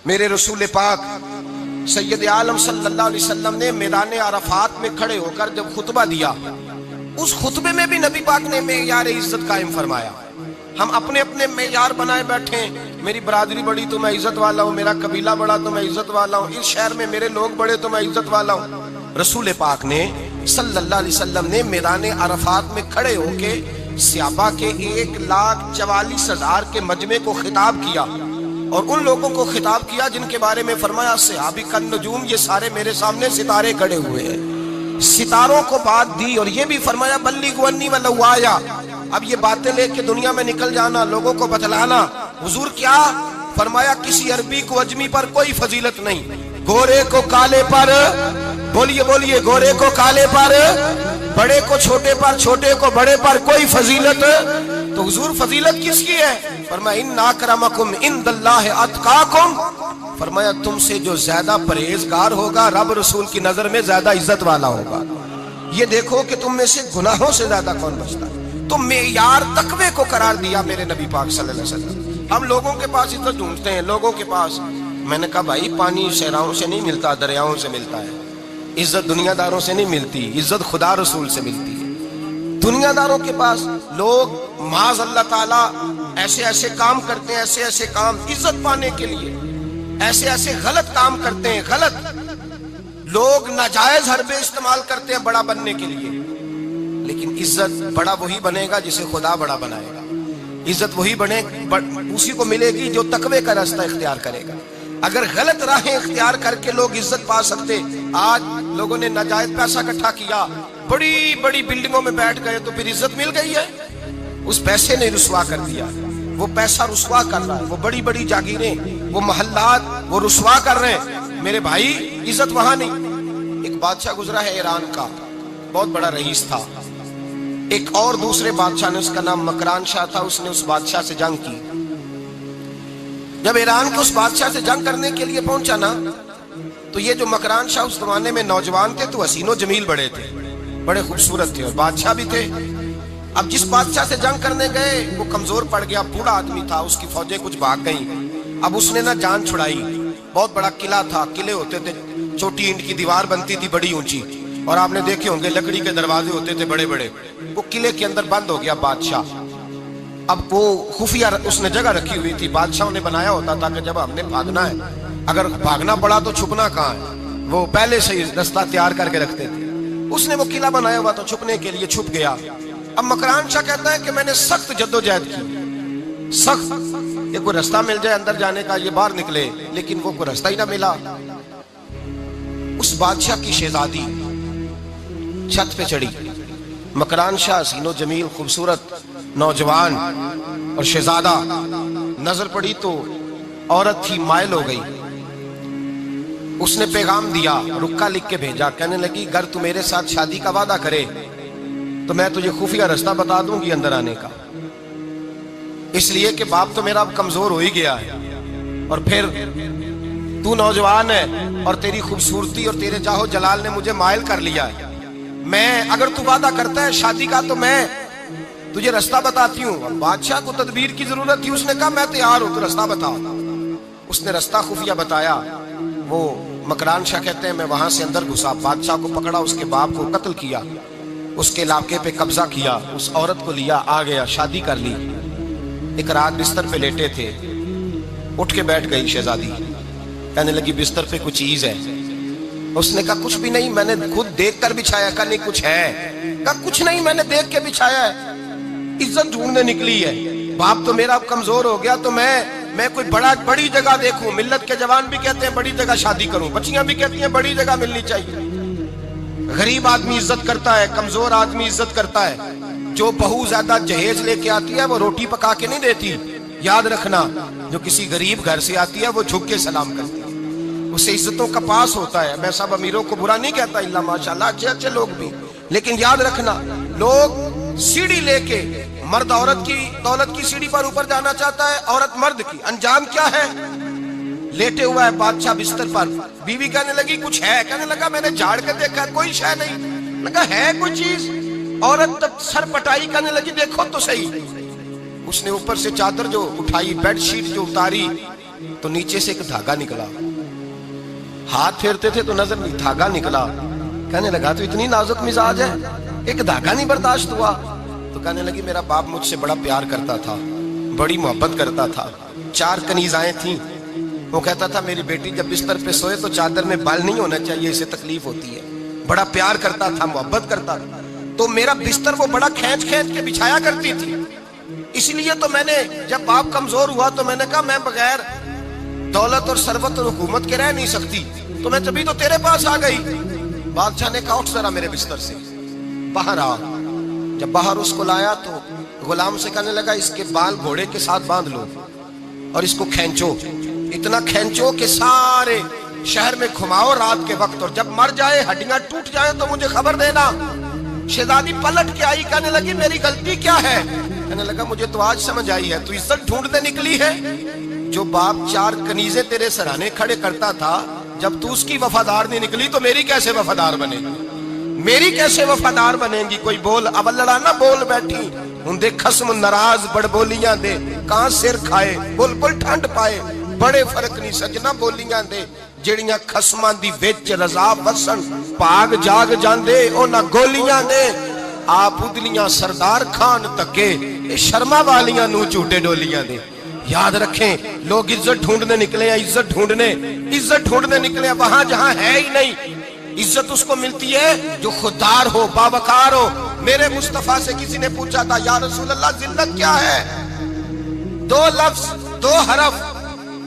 میرے رسول پاک سید عالم صلی اللہ علیہ وسلم نے میدان عرفات میں کھڑے ہو کر جب خطبہ دیا، اس خطبے میں بھی نبی پاک نے معیار عزت قائم فرمایا۔ ہم اپنے اپنے معیار بنائے بیٹھے ہیں، میری برادری بڑی تو میں عزت والا ہوں، میرا قبیلہ بڑا تو میں عزت والا ہوں، اس شہر میں میرے لوگ بڑے تو میں عزت والا ہوں۔ رسول پاک نے صلی اللہ علیہ وسلم نے میدان عرفات میں کھڑے ہو کے صحابہ کے 1,44,000 کے مجمع کو خطاب کیا، اور ان لوگوں کو خطاب کیا جن کے بارے میں فرمایا صحابی کا نجوم، یہ سارے میرے سامنے ستارے کھڑے ہوئے ہیں۔ ستاروں کو بات دی اور یہ بھی فرمایا بلغوا انی ولو آیا، اب یہ باتیں لے کے دنیا میں نکل جانا، لوگوں کو بتلانا۔ حضور کیا فرمایا؟ کسی عربی کو عجمی پر کوئی فضیلت نہیں، گورے کو کالے پر، بولیے بولیے، گورے کو کالے پر، بڑے کو چھوٹے پر، چھوٹے کو بڑے پر کوئی فضیلت۔ تو حضور فضیلت کس کی ہے؟ فرمایا ان اکرمکم عند اللہ اتقاکم، فرمایا تم سے جو زیادہ پرہیزگار ہوگا رب رسول کی نظر میں زیادہ عزت والا ہوگا۔ یہ دیکھو کہ تم میں سے گناہوں سے زیادہ کون بچتا ہے۔ تو معیار تقوی کو قرار دیا میرے نبی پاک صلی اللہ علیہ وسلم۔ ہم لوگوں کے پاس عزت ڈھونڈتے ہیں، لوگوں کے پاس، میں نے کہا بھائی پانی صحراؤں سے نہیں ملتا، دریاؤں سے ملتا ہے۔ عزت دنیا داروں سے نہیں ملتی، عزت خدا رسول سے ملتی ہے۔ دنیا داروں کے پاس لوگ معاذ اللہ تعالیٰ ایسے ایسے کام کرتے ہیں، ایسے ایسے کام عزت پانے کے لیے، ایسے ایسے غلط کام کرتے ہیں، غلط لوگ ناجائز حربے استعمال کرتے ہیں بڑا بننے کے لیے۔ لیکن عزت بڑا وہی بنے گا جسے خدا بڑا بنائے گا، عزت وہی بنے اسی کو ملے گی جو تقوی کا راستہ اختیار کرے گا۔ اگر غلط راہیں اختیار کر کے لوگ عزت پا سکتے، آج لوگوں نے ناجائز پیسہ اکٹھا کیا، بڑی بڑی بلڈنگوں میں بیٹھ گئے تو پھر عزت مل گئی ہے؟ اس پیسے نے رسوا کر دیا، وہ پیسہ رسوا کر رہا ہے، وہ بڑی بڑی جاگیریں، وہ محلات وہ رسوا کر رہے ہیں۔ میرے بھائی عزت وہاں نہیں۔ ایک بادشاہ گزرا ہے ایران کا، بہت بڑا رئیس تھا۔ ایک اور دوسرے بادشاہ نے، اس کا نام مکران شاہ تھا، اس نے اس بادشاہ سے جنگ کی۔ جب ایران کے اس بادشاہ سے جنگ کرنے کے لیے پہنچا نا، تو یہ جو مکران شاہ اس زمانے میں نوجوان تھے تو حسین و جمیل بڑے تھے، بڑے خوبصورت تھے، اور بادشاہ بھی تھے۔ اب جس بادشاہ سے جنگ کرنے گئے وہ کمزور پڑ گیا، بوڑھا آدمی تھا، اس کی فوجیں کچھ بھاگ گئیں۔ اب اس نے نا جان چھڑائی، بہت بڑا قلعہ تھا، قلعے ہوتے تھے، چھوٹی اینٹ کی دیوار بنتی تھی بڑی اونچی، اور آپ نے دیکھے ہوں گے لکڑی کے دروازے ہوتے تھے بڑے بڑے۔ وہ قلعے کے اندر بند ہو گیا بادشاہ۔ اب وہ خفیہ اس نے جگہ رکھی ہوئی تھی، بادشاہوں نے بنایا ہوتا تھا کہ جب ہم نے بھاگنا ہے، اگر بھاگنا پڑا تو چھپنا کہاں ہے، وہ پہلے سے رستہ تیار کر کے رکھتے تھے۔ اس نے وہ قلعہ بنایا ہوا تو چھپنے کے لیے چھپ گیا۔ اب مکران شاہ کہتا ہے کہ میں نے سخت جدوجہد کی، سخت، یہ کوئی رستہ مل جائے اندر جانے کا، یہ باہر نکلے، لیکن وہ کوئی رستہ ہی نہ ملا۔ اس بادشاہ کی شہزادی چھت پہ چڑھی، مکران شاہ حسین و جمیل خوبصورت نوجوان اور شہزادہ، نظر پڑی تو عورت تھی، مائل ہو گئی۔ اس نے پیغام دیا، رکا لکھ کے بھیجا، کہنے لگی اگر تو میرے ساتھ شادی کا وعدہ کرے تو میں تجھے خفیہ رستہ بتا دوں گی اندر آنے کا، اس لیے کہ باپ تو میرا اب کمزور ہو ہی گیا ہے، اور پھر تو نوجوان ہے اور تیری خوبصورتی اور تیرے جاہو جلال نے مجھے مائل کر لیا ہے۔ میں اگر تو وعدہ کرتا ہے شادی کا تو میں تجھے رستہ بتاتی ہوں۔ اب بادشاہ کو تدبیر کی ضرورت تھی، اس نے کہا میں تیار ہوں، تو رستہ بتا۔ اس نے رستہ خفیہ بتایا۔ وہ مکران شاہ کہتے ہیں میں وہاں سے اندر گھسا، بادشاہ کو پکڑا، اس کے باپ کو قتل کیا، اس کے علاقے پہ قبضہ کیا، اس عورت کو لیا، آ گیا، شادی کر لی۔ ایک رات بستر پہ لیٹے تھے، اٹھ کے بیٹھ گئی شہزادی، کہنے لگی بستر پہ کچھ چیز ہے۔ اس نے کہا کچھ بھی نہیں، میں نے خود دیکھ کر بچھایا۔ کہا نہیں کچھ ہے۔ کہا کچھ نہیں، میں نے دیکھ کے بچھایا ہے، عزت ڈھونڈنے نکلی ہے، باپ تو میرا اب کمزور ہو گیا، تو میں کوئی بڑی جگہ دیکھوں۔ ملت کے جوان بھی کہتے ہیں بڑی جگہ شادی کروں، بچیاں بھی کہتی ہیں بڑی جگہ ملنی چاہیے۔ غریب آدمی عزت کرتا ہے، کمزور آدمی عزت کرتا ہے۔ جو بہو زیادہ جہیز لے کے آتی ہے وہ روٹی پکا کے نہیں دیتی، یاد رکھنا۔ جو کسی غریب گھر سے آتی ہے وہ جھک کے سلام کرتی ہے، اسے عزتوں کا پاس ہوتا ہے۔ میں سب امیروں کو برا نہیں کہتا، اللہ ماشاءاللہ اچھے اچھے لوگ بھی، لیکن یاد رکھنا لوگ سیڑھی لے کے، مرد عورت کی دولت کی سیڑھی پر اوپر جانا چاہتا ہے، عورت مرد کی، انجام کیا ہے؟ لیٹے ہوا ہے بادشاہ بستر پر، بیوی کہنے لگی کچھ ہے، کہنے لگا میں نے جھاڑ کے دیکھا کوئی شے نہیں، لگا ہے کوئی چیز، عورت تب سر پٹائی، کہنے لگی دیکھو تو صحیح۔ اس نے اوپر سے چادر جو اٹھائی، بیڈ شیٹ جو اتاری، تو نیچے سے ایک دھاگا نکلا، ہاتھ پھیرتے تھے تو نظر نہیں، دھاگا نکلا۔ کہنے لگا تو اتنی نازک مزاج ہے، ایک دھاگا نہیں برداشت ہوا؟ تو کہنے لگی میرا باپ مجھ سے بڑا پیار کرتا تھا، بڑی محبت کرتا تھا، 4 کنیزائیں تھیں، وہ کہتا تھا میری بیٹی جب بستر پہ سوئے تو چادر میں بال نہیں ہونا چاہیے، اسے تکلیف ہوتی ہے، بڑا پیار کرتا تھا، محبت کرتا تھا، تو میرا بستر وہ بڑا کھینچ کھینچ کے بچھایا کرتی تھی، اس لیے تو میں نے جب باپ کمزور ہوا تو میں نے کہا میں بغیر دولت اور ثروت اور حکومت کے رہ نہیں سکتی، تو میں تبھی تو تیرے پاس آ گئی۔ بادشاہ نے کہا اٹھ ذرا میرے بستر سے باہر آ۔ جب باہر اس کو لایا تو غلام سے کہنے لگا اس کے بال گھوڑے کے ساتھ باندھ لو اور اس کو کھینچو، اتنا کھینچو کہ سارے شہر میں گھماؤ رات کے وقت، اور جب مر جائے ہڈیاں ٹوٹ جائیں تو مجھے خبر دینا۔ شہزادی پلٹ کے آئی، کہنے لگی میری غلطی کیا ہے؟ کہنے لگا مجھے تو آج سمجھ آئی ہے، تو عزت ڈھونڈنے نکلی ہے؟ جو باپ 4 کنیزیں تیرے سرانے کھڑے کرتا تھا، جب تو اس کی وفادار نہیں نکلی تو میری کیسے وفادار بنے گی؟ میری کیسے وفادار بنے گی؟ کوئی بول اب لڑانا بول بیٹھی ہوں دے خسم ناراض بڑ بولیاں دے، کہاں سر کھائے بلبل ٹھنڈ پائے، بڑے فرق نہیں سجنا بولیاں دے، جڑیاں خسماں دی وچ رضا وسن پاگ جاگ جاندے اونا گولیاں دے، آپ ادلیاں سردار خان تکے شرما والیاں نو چوٹے ڈولیاں دے۔ یاد رکھیں لوگ عزت ڈھونڈنے نکلے ہیں، عزت ڈھونڈنے نکلے ہیں وہاں جہاں ہے ہی نہیں۔ عزت اس کو ملتی ہے جو خوددار ہو، باوقار ہو۔ میرے مصطفیٰ سے کسی نے پوچھا تھا یا رسول اللہ ذلت کیا ہے؟ 2 لفظ 2 حرف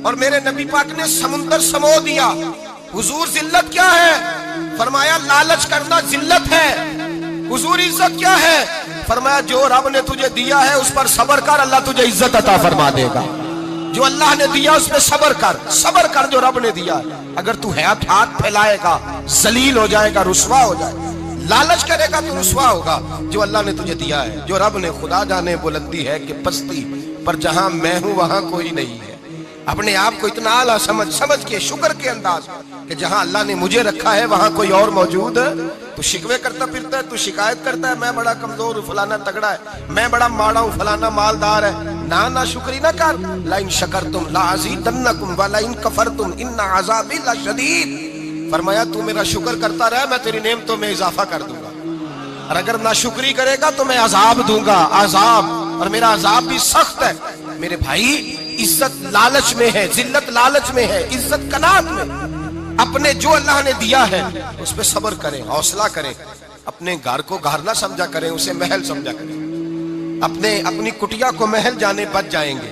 اور میرے نبی پاک نے سمندر سمو دیا۔ حضور ذلت کیا ہے؟ فرمایا لالچ کرنا ذلت ہے۔ حضور عزت کیا ہے؟ فرمایا جو رب نے تجھے دیا ہے اس پر صبر کر، اللہ تجھے عزت عطا فرما دے گا۔ جو اللہ نے دیا اس پہ صبر کر جو رب نے دیا۔ اگر تو ہاتھ پھیلائے گا ذلیل ہو جائے گا، رسوا ہو جائے گا، لالچ کرے گا تو رسوا ہوگا۔ جو اللہ نے تجھے دیا ہے، جو رب نے، خدا جانے بلندی ہے کہ پستی پر جہاں میں ہوں وہاں کوئی نہیں ہے۔ اپنے آپ کو اتنا اعلیٰ سمجھ کے شکر کے انداز کہ جہاں اللہ نے مجھے رکھا ہے وہاں کوئی اور موجود ہے۔ تو شکوے کرتا پھرتا ہے، تو شکایت کرتا ہے میں بڑا کمزور ہوں، فلانا تگڑا ہے، میں بڑا ماڑا ہوں، فلانا مالدار ہے۔ نا شکری نہ کر۔ لئن شکرتم لازیدنکم ولئن کفرتم ان عذابی لشدید۔ فرمایا تو میرا شکر کرتا رہے، میں تیری نعمتوں میں اضافہ کر دوں گا، اور اگر ناشکری کرے گا تو میں عذاب دوں گا، عذاب، اور میرا عذاب بھی سخت ہے۔ میرے بھائی عزت لالچ میں ہے، ذلت لالچ میں ہے، عزت قناعت میں۔ اپنے جو اللہ نے دیا ہے اس پہ صبر کریں، حوصلہ کریں، اپنے گھر کو گھر نہ سمجھا کریں، اسے محل سمجھا کریں۔ اپنی کٹیا کو محل جانے بچ جائیں گے۔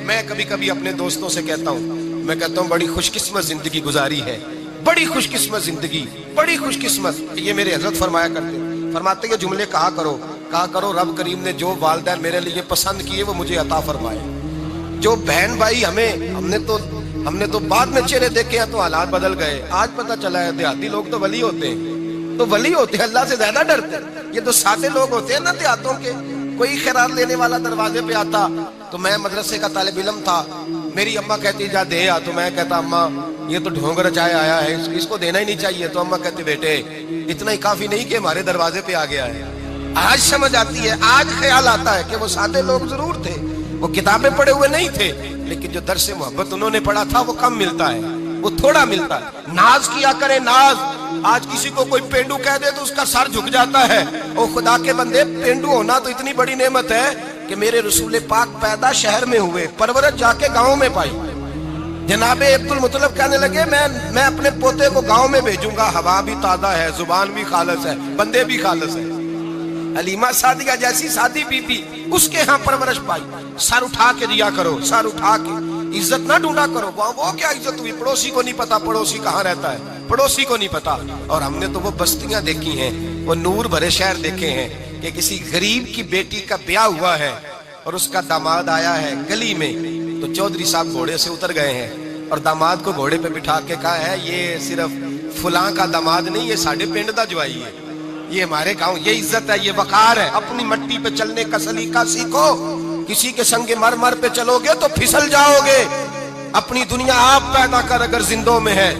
میں کبھی کبھی اپنے دوستوں سے کہتا ہوں بڑی خوش قسمت زندگی گزاری ہے، بڑی خوش قسمت زندگی، بڑی خوش قسمت۔ یہ میرے حضرت فرماتے یہ جملے کہا کرو رب کریم نے جو والدین میرے لیے پسند کیے وہ مجھے عطا فرمائے۔ جو بہن بھائی ہم نے تو بعد میں چہرے دیکھے ہیں تو حالات بدل گئے، آج پتہ چلا ہے دیہاتی لوگ تو ولی ہوتے ہیں، اللہ سے زیادہ ڈرتے ہیں۔ یہ تو سادے لوگ ہوتے ہیں نا دیہاتوں کے، کوئی خیرات لینے والا دروازے پہ آتا تو میں مدرسے کا طالب علم تھا، میری اماں کہتی جا دے آ، تو میں کہتا اماں یہ تو ڈھونگ رچائے آیا ہے، اس کو دینا ہی نہیں چاہیے، تو اماں کہتی بیٹے اتنا ہی کافی نہیں کہ ہمارے دروازے پہ آ گیا ہے۔ آج سمجھ آتی ہے، آج خیال آتا ہے کہ وہ سادے لوگ ضرور تھے، وہ کتابیں پڑھے ہوئے نہیں تھے، لیکن جو درس محبت انہوں نے پڑھا تھا وہ کم ملتا ہے، وہ تھوڑا ملتا ہے۔ ناز کیا کرے ناز۔ آج کسی کو کوئی پینڈو کہہ دے تو اس کا سر جھک جاتا ہے۔ او خدا کے بندے، پینڈو ہونا تو اتنی بڑی نعمت ہے کہ میرے رسول پاک پیدا شہر میں ہوئے، پرورش جا کے گاؤں میں پائی۔ جناب عبد المطلب کہنے لگے میں اپنے پوتے کو گاؤں میں بھیجوں گا، ہوا بھی تازہ ہے، زبان بھی خالص ہے، بندے بھی خالص ہے۔ حلیمہ سعدیہ جیسی سادی بی بی، اس کے ہاں پرورش پائی۔ سر اٹھا کے دیا کرو، سر اٹھا کے، عزت نہ ڈھونڈا کرو۔ وہ کیا عزت ہوئی؟ پڑوسی کو نہیں پتا پڑوسی کہاں رہتا ہے، پڑوسی کو نہیں پتا۔ اور ہم نے تو وہ بستیاں دیکھی ہیں، وہ نور بھرے شہر دیکھے ہیں کہ کسی غریب کی بیٹی کا بیاہ ہوا ہے اور اس کا داماد آیا ہے گلی میں، تو چودھری صاحب گھوڑے سے اتر گئے ہیں اور داماد کو گھوڑے پہ بٹھا کے کہا ہے یہ صرف فلاں کا داماد نہیں، یہ ساڑھے پنڈ دا جوائی ہے، یہ ہمارے گاؤں، یہ عزت ہے، یہ وقار ہے۔ اپنی مٹی پہ چلنے کا سلیقہ سیکھو، کسی کے سنگ مرمر پہ چلو گے تو پھسل جاؤ گے۔ اپنی دنیا آپ پیدا کر اگر زندوں میں ہے،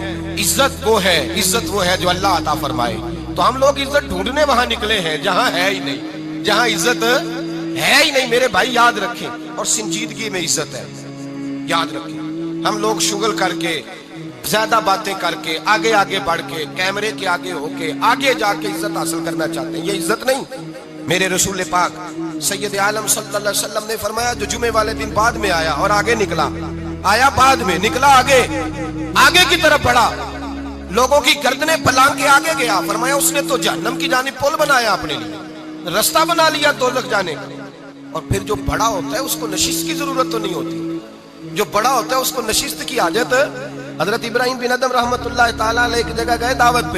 عزت وہ ہے جو اللہ عطا فرمائے۔ تو ہم لوگ عزت ڈھونڈنے وہاں نکلے ہیں جہاں ہے ہی نہیں، جہاں عزت ہے ہی نہیں۔ میرے بھائی یاد رکھیں، اور سنجیدگی میں عزت ہے، یاد رکھیں، ہم لوگ شغل کر کے، زیادہ باتیں کر کے، آگے آگے بڑھ کے، کیمرے کے آگے ہو کے، آگے جا کے عزت حاصل کرنا چاہتے ہیں. یہ عزت نہیں. میرے رسول پاک سید عالم صلی اللہ علیہ وسلم نے فرمایا جو جمعے والے دن بعد میں آیا اور آگے نکلا، آیا بعد میں، نکلا آگے کی طرف بڑھا، لوگوں کی گردنیں پلانگ کے آگے گیا، فرمایا اس نے تو جہنم کی جانب پل بنایا، اپنے لیے رستہ بنا لیا دوزخ جانے کا. اور پھر جو بڑا ہوتا ہے اس کو نشست کی ضرورت تو نہیں ہوتی. جو بڑا ہوتا ہے اس کو نشست کی حاجت. حضرت ابراہیم بن ادم رحمت اللہ تعالیٰ علیہ ایک جگہ گئے، دعوت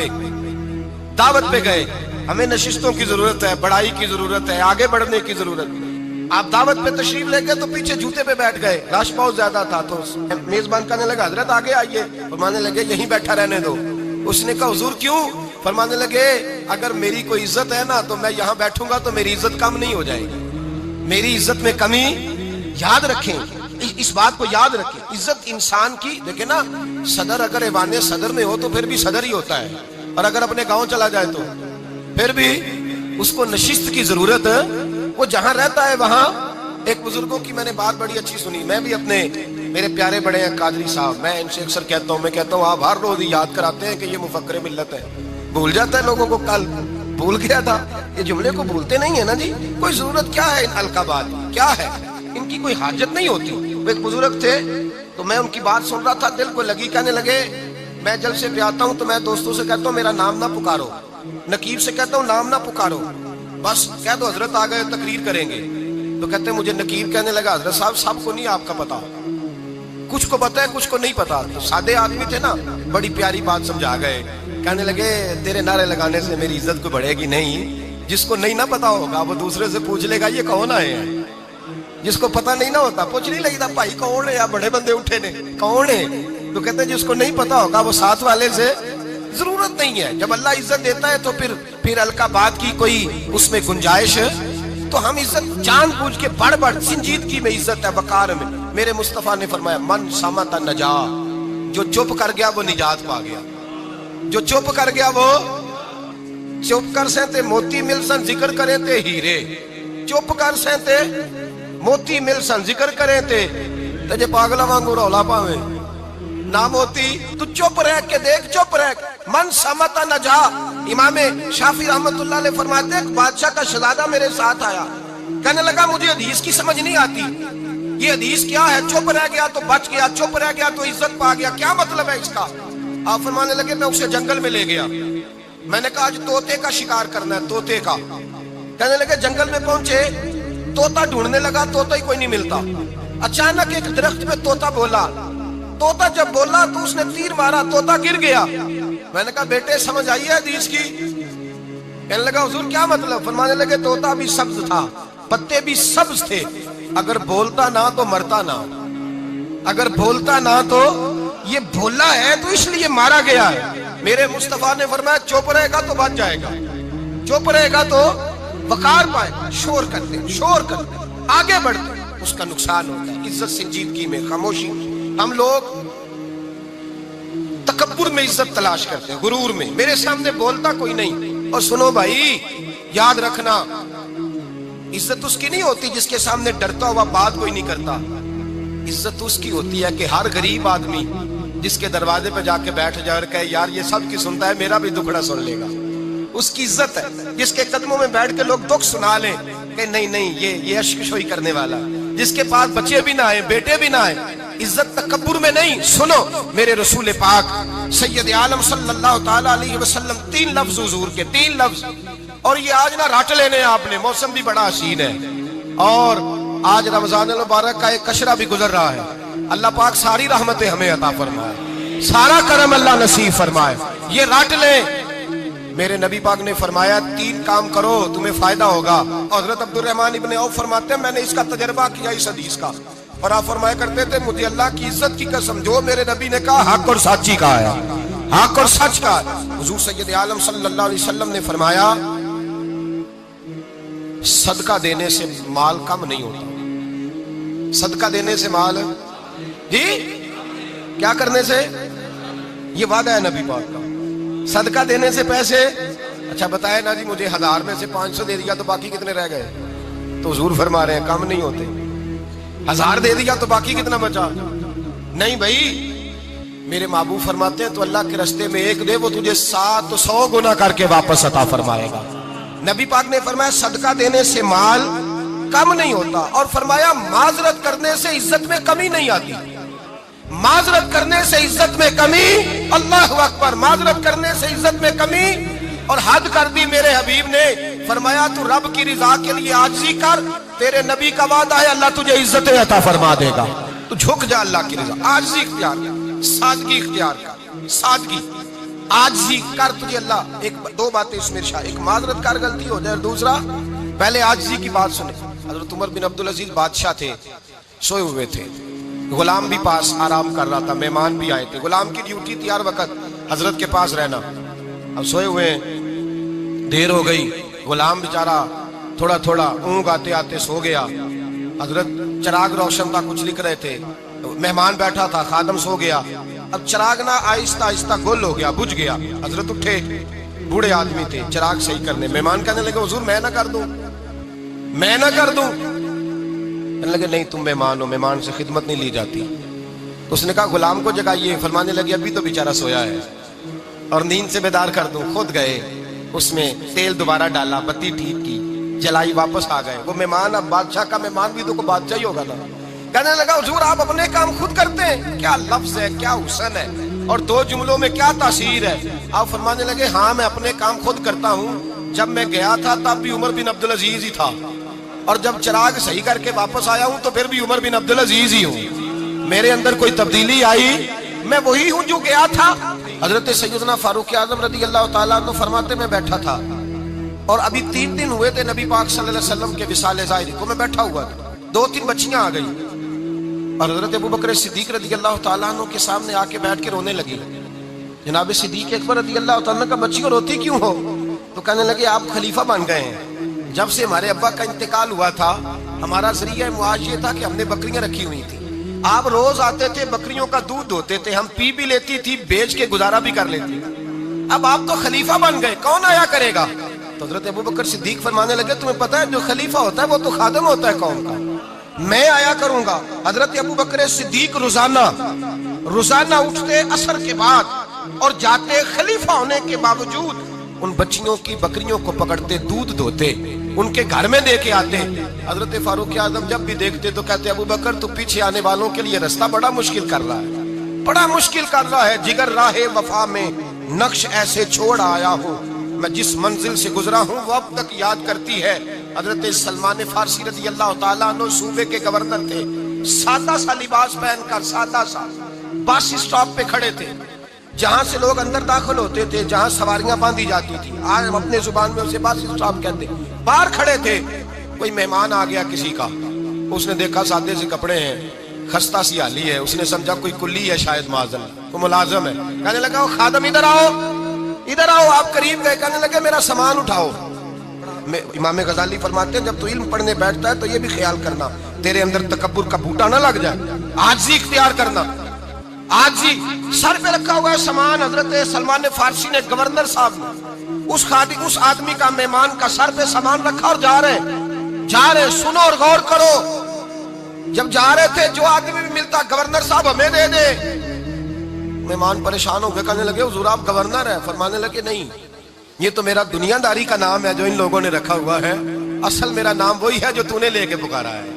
پہ گئے. ہمیں نشستوں کی ضرورت ہے، بڑائی کی ضرورت ہے، آگے بڑھنے کی ضرورت ہے. آپ دعوت پہ تشریف لے گئے تو پیچھے جوتے پہ بیٹھ گئے، رش بہت زیادہ تھا. تو میزبان کہنے لگا حضرت آگے آئیے، فرمانے لگے یہیں بیٹھا رہنے دو. اس نے کہا حضور کیوں؟ فرمانے لگے اگر میری کوئی عزت ہے نا تو میں یہاں بیٹھوں گا تو میری عزت کم نہیں ہو جائے گی، میری عزت میں کمی. یاد رکھیں، اس بات کو یاد رکھیں. عزت انسان کی، دیکھیں نا، صدر اگر ایوان صدر میں ہو تو پھر بھی صدر ہی ہوتا ہے، اور اگر اپنے گاؤں چلا جائے تو پھر بھی اس کو نشست کی ضرورت. وہ جہاں رہتا ہے وہاں. ایک بزرگوں کی میں نے بات بڑی اچھی سنی. میں بھی اپنے، میرے پیارے بڑے ہیں قادری صاحب، میں ان سے اکثر کہتا ہوں آپ ہر روز یاد کراتے ہیں کہ یہ مفکر ملت ہے. بھول جاتا ہے لوگوں کو، کل بھول گیا تھا. یہ جملے کو بھولتے نہیں ہے نا جی. کوئی ضرورت کیا ہے ان القابات، کیا ہے ان کی، کوئی حاجت نہیں ہوتی. وہ ایک بزرگ تھے تو میں ان کی بات سن رہا تھا، دل کو لگی. کہنے لگے میں جلسے پہ آتا ہوں تو میں دوستوں سے کہتا ہوں میرا نام نہ پکارو، نقیب سے کہتا ہوں نام نہ پکارو، بس کہہ دو حضرت آ گئے تقریر کریں گے. تو کہتے ہیں مجھے نقیب کہنے لگا حضرت صاحب سب کو نہیں آپ کا پتا، کچھ کو پتا ہے کچھ کو نہیں پتا. تو سادے آدمی تھے نا، بڑی پیاری بات سمجھا گئے. کہنے لگے تیرے نعرے لگانے سے میری عزت کو بڑھے گی نہیں. جس کو نہیں نہ پتا ہوگا وہ دوسرے سے پوچھ لے گا یہ کون آئے ہیں. جس کو پتا نہیں نہ ہوتا پوچھ نہیں لگتا بھائی کون ہے، یا بڑے بندے اٹھے نے کون ہے. تو کہتے ہیں جس کو نہیں پتا ہوگا وہ ساتھ والے سے ضرورت نہیں ہے. جب اللہ عزت دیتا ہے تو پھر القابات کی کوئی اس میں گنجائش. تو ہم عزت جان بوجھ کے بڑھ سنجیدگی میں عزت ہے، وقار میں. میرے مصطفیٰ نے فرمایا من صمت نجا، جو چپ کر گیا وہ نجات پا گیا. جو چپ کر گیا وہ چپ کر سہتے موتی مل سن ذکر کریں تے ہیرے. چپ کر سہتے موتی مل سن ذکر کریں تے جے پاگلا وانگو رولا پاویں نہ موتی. تو چپ رہ کے دیکھ، چپ رہ. من سمت نجا. امام شافعی رحمت اللہ علیہ فرماتے ہیں بادشاہ کا شہزادہ میرے ساتھ آیا، کہنے لگا مجھے حدیث کی سمجھ نہیں آتی، یہ حدیث کیا ہے؟ چپ رہ گیا تو بچ گیا، چپ رہ گیا تو عزت پا گیا، کیا مطلب ہے اس کا؟ آپ فرمانے لگے میں اسے جنگل میں لے گیا، میں نے کہا آج طوطے کا شکار کرنا ہے، طوطے کا. کہنے لگے جنگل میں پہنچے، طوطا ڈھونڈنے لگا، طوطا ہی کوئی نہیں ملتا. اچانک ایک درخت پہ طوطا بولا. طوطا جب بولا تو اس نے تیر مارا، طوطا گر گیا. میں نے کہا بیٹے سمجھ آئی ہے حدیث کی؟ کہنے لگا حضور کیا مطلب؟ فرمانے لگے طوطا بھی سبز تھا، پتے بھی سبز تھے، اگر بولتا نہ تو مرتا نہ، اگر بولتا نہ تو یہ بولا ہے تو اس لیے مارا گیا ہے. میرے مصطفیٰ نے فرمایا چپ رہے گا تو بچ جائے گا، چپ رہے گا تو وقار پائے. شور کرتے آگے بڑھتے اس کا نقصان ہوتا ہے. عزت سنجیدگی میں، خاموشی. ہم لوگ تکبر میں عزت تلاش کرتے ہیں، غرور میں. میرے سامنے بولتا کوئی نہیں. اور سنو بھائی یاد رکھنا، عزت اس کی نہیں ہوتی جس کے سامنے ڈرتا ہوا بات کوئی نہیں کرتا. عزت اس کی ہوتی ہے کہ ہر غریب آدمی جس کے دروازے پہ جا کے بیٹھ جائے اور کہے یار یہ سب کی سنتا ہے میرا بھی دکھڑا سن لے گا، اس کی عزت ہے. جس کے قدموں میں بیٹھ کے لوگ دکھ سنا لیں کہ نہیں یہ اشکشوئی کرنے والا. جس کے پاس بچے بھی نہ آئے، بیٹے بھی نہ آئے. عزت تکبر میں نہیں. سنو میرے رسول پاک سید عالم صلی اللہ تعالی علیہ وسلم 3 لفظ حضور کے، 3 لفظ. اور یہ آج نہ راٹ لینے آپ نے، موسم بھی بڑا حسین ہے اور آج رمضان المبارک کا ایک اشرہ بھی گزر رہا ہے. اللہ پاک ساری رحمتیں ہمیں عطا فرمائے، سارا کرم اللہ نصیب فرمائے. یہ راٹ لیں. میرے نبی پاک نے فرمایا 3 کام کرو تمہیں فائدہ ہوگا. حضرت عبد الرحمن ابن عوف فرماتے ہیں میں نے اس کا تجربہ کیا اس حدیث کا، اور آپ فرمایا کرتے تھے مجھے اللہ کی عزت کی قسم جو میرے نبی نے کہا حق اور سچی کہا ہے، حق اور سچ کہا ہے. حضور سید عالم صلی اللہ علیہ وسلم نے فرمایا صدقہ دینے سے مال کم نہیں ہوتا. صدقہ دینے سے مال، جی کیا کرنے سے؟ یہ وعدہ ہے نبی پاک کا. صدقہ دینے سے پیسے، اچھا بتائے نا جی مجھے 1000 میں سے 500 دے دیا تو باقی کتنے رہ گئے؟ تو حضور فرما رہے ہیں کم نہیں ہوتے. 1000 دے دیا تو باقی کتنا بچا؟ نہیں بھائی، میرے محبوب فرماتے ہیں تو اللہ کے راستے میں ایک دے، وہ تجھے 700 گنا کر کے واپس عطا فرمائے گا۔ نبی پاک نے فرمایا صدقہ دینے سے مال کم نہیں ہوتا، اور فرمایا معذرت کرنے سے عزت میں کمی نہیں آتی۔ معذرت کرنے سے عزت میں کمی، اللہ اکبر، معذرت کرنے سے عزت میں کمی، اور حد کر دی میرے حبیب نے۔ فرمایا تو رب کی رضا کے لیے عاجزی کر، تیرے نبی کا وعدہ ہے اللہ تجھے عزت عطا فرما دے گا۔ تو جھک جا اللہ کی رضا، عاجزی اختیار کر، سادگی اختیار کر، سادگی عاجزی کر، تجھے اللہ ایک دو باتیں اس میں ارشاد، ایک معذرت کر غلطی ہو جائے، اور دوسرا پہلے عاجزی کی بات سنیں۔ حضرت عمر بن عبدالعزیز بادشاہ تھے، سوئے ہوئے تھے، غلام بھی پاس آرام کر رہا تھا، مہمان بھی آئے تھے، غلام کی ڈیوٹی تھی ہر وقت حضرت کے پاس رہنا۔ اب سوئے ہوئے دیر ہو گئی، غلام بیچارہ تھوڑا تھوڑا اونگ آتے آتے سو گیا۔ حضرت چراغ روشن تھا، کچھ لکھ رہے تھے، مہمان بیٹھا تھا، خادم سو گیا۔ اب چراغ نہ آہستہ آہستہ گل ہو گیا، بجھ گیا۔ حضرت اٹھے، بوڑھے آدمی تھے، چراغ صحیح کرنے، مہمان کہنے لگے حضور میں نہ کر دوں، میں نہ کر دوں۔ کہنے لگے نہیں تم مہمان ہو، مہمان سے خدمت نہیں لی جاتی۔ تو اس نے کہا غلام کو جگائیے، فرمانے لگے ابھی تو بیچارہ سویا ہے اور نیند سے بیدار کر دوں۔ خود گئے، اس میں تیل دوبارہ ڈالا، بتی ٹھیک کی، جلائی، واپس آ گئے۔ وہ مہمان، اب بادشاہ کا مہمان بھی تو کو بادشاہ ہی ہوگا نا۔ کہنے لگا حضور آپ اپنے کام خود کرتے ہیں، کیا لفظ ہے، کیا حسن ہے، اور دو جملوں میں کیا تاثیر ہے۔ آپ فرمانے لگے ہاں میں اپنے کام خود کرتا ہوں، جب میں گیا تھا تب بھی عمر بن عبدالعزیز ہی تھا، اور جب چراغ صحیح کر کے واپس آیا ہوں تو پھر بھی عمر بن عبدالعزیز ہی ہوں، میرے اندر کوئی تبدیلی آئی، میں وہی ہوں جو گیا تھا۔ حضرت سیدنا فاروق اعظم رضی اللہ تعالیٰ عنہ فرماتے میں بیٹھا تھا، اور ابھی 3 دن ہوئے تھے نبی پاک صلی اللہ علیہ وسلم کے وصال ظاہری کو، میں بیٹھا ہوا تھا، 2-3 بچیاں آ گئی، اور حضرت ابوبکر صدیق رضی اللہ تعالیٰ عنہ کے سامنے آ کے بیٹھ کے رونے لگی۔ جناب صدیق اکبر رضی اللہ تعالیٰ عنہ کا بچیوں روتی کیوں ہو؟ تو کہنے لگے آپ خلیفہ بن گئے ہیں، جب سے ہمارے ابا کا انتقال ہوا تھا ہمارا ذریعہ معاش یہ تھا کہ ہم نے بکریاں رکھی ہوئی تھی، آپ روز آتے تھے، بکریوں کا دودھ دھوتے تھے، ہم پی بھی لیتی تھی، بیچ کے گزارا بھی کر لیتی، اب آپ تو خلیفہ بن گئے، کون آیا کرے گا؟ تو حضرت ابوبکر صدیق فرمانے لگے تمہیں پتہ ہے جو خلیفہ ہوتا ہے وہ تو خادم ہوتا ہے قوم کا، میں آیا کروں گا۔ حضرت ابوبکر صدیق روزانہ اٹھتے عصر کے بعد اور جاتے، خلیفہ ہونے کے باوجود ان بچیوں کی بکریوں کو پکڑتے، دودھ دھوتے، ان کے گھر میں دے کے آتے۔ حضرت فاروق اعظم جب بھی دیکھتے تو کہتے ابوبکر تو پیچھے آنے والوں کے لیے راستہ بڑا مشکل کر رہا ہے، بڑا مشکل کر رہا ہے، جگر راہ وفا میں نقش ایسے چھوڑ آیا ہوں، میں جس منزل سے گزرا ہوں وہ اب تک یاد کرتی ہے۔ حضرت سلمان فارسی رضی اللہ تعالیٰ عنہ صوبے کے گورنر تھے، سادہ سا لباس پہن کر، سادہ سا، بس اسٹاپ پہ کھڑے تھے، جہاں سے لوگ اندر داخل ہوتے تھے، جہاں سواریاں باندھی جاتی تھی، آج ہم اپنے زبان میں اسے بس اسٹاپ کہتے ہیں، باہر کھڑے تھے۔ کوئی مہمان آ گیا کسی کا، اس نے دیکھا سادے سے کپڑے ہیں، خستہ سی حالی ہے، اس نے سمجھا کوئی کلی ہے، شاید معذل کوئی ملازم ہے، کہنے لگا وہ خادم ادھر آؤ، ادھر آؤ۔ آپ قریب گئے، کہنے لگے میرا سامان اٹھاؤ۔ امام غزالی فرماتے ہیں جب تو علم پڑھنے بیٹھتا ہے تو یہ بھی خیال کرنا تیرے اندر تکبر کا بوٹا نہ لگ جائے، عاجزی اختیار کرنا، عاجزی۔ سر پہ رکھا ہوا ہے سامان، حضرت سلمان فارسی نے، گورنر صاحب نے، اس آدمی کا، مہمان کا سر پہ سامان رکھا اور جا رہے ہیں، سنو اور غور کرو۔ جب جا رہے تھے جو آدمی بھی ملتا گورنر صاحب ہمیں دے دے، مہمان پریشان ہو گئے، کہنے لگے حضور آپ گورنر ہیں؟ فرمانے لگے نہیں، یہ تو میرا دنیا داری کا نام ہے جو ان لوگوں نے رکھا ہوا ہے، اصل میرا نام وہی ہے جو تو نے لے کے پکارا ہے،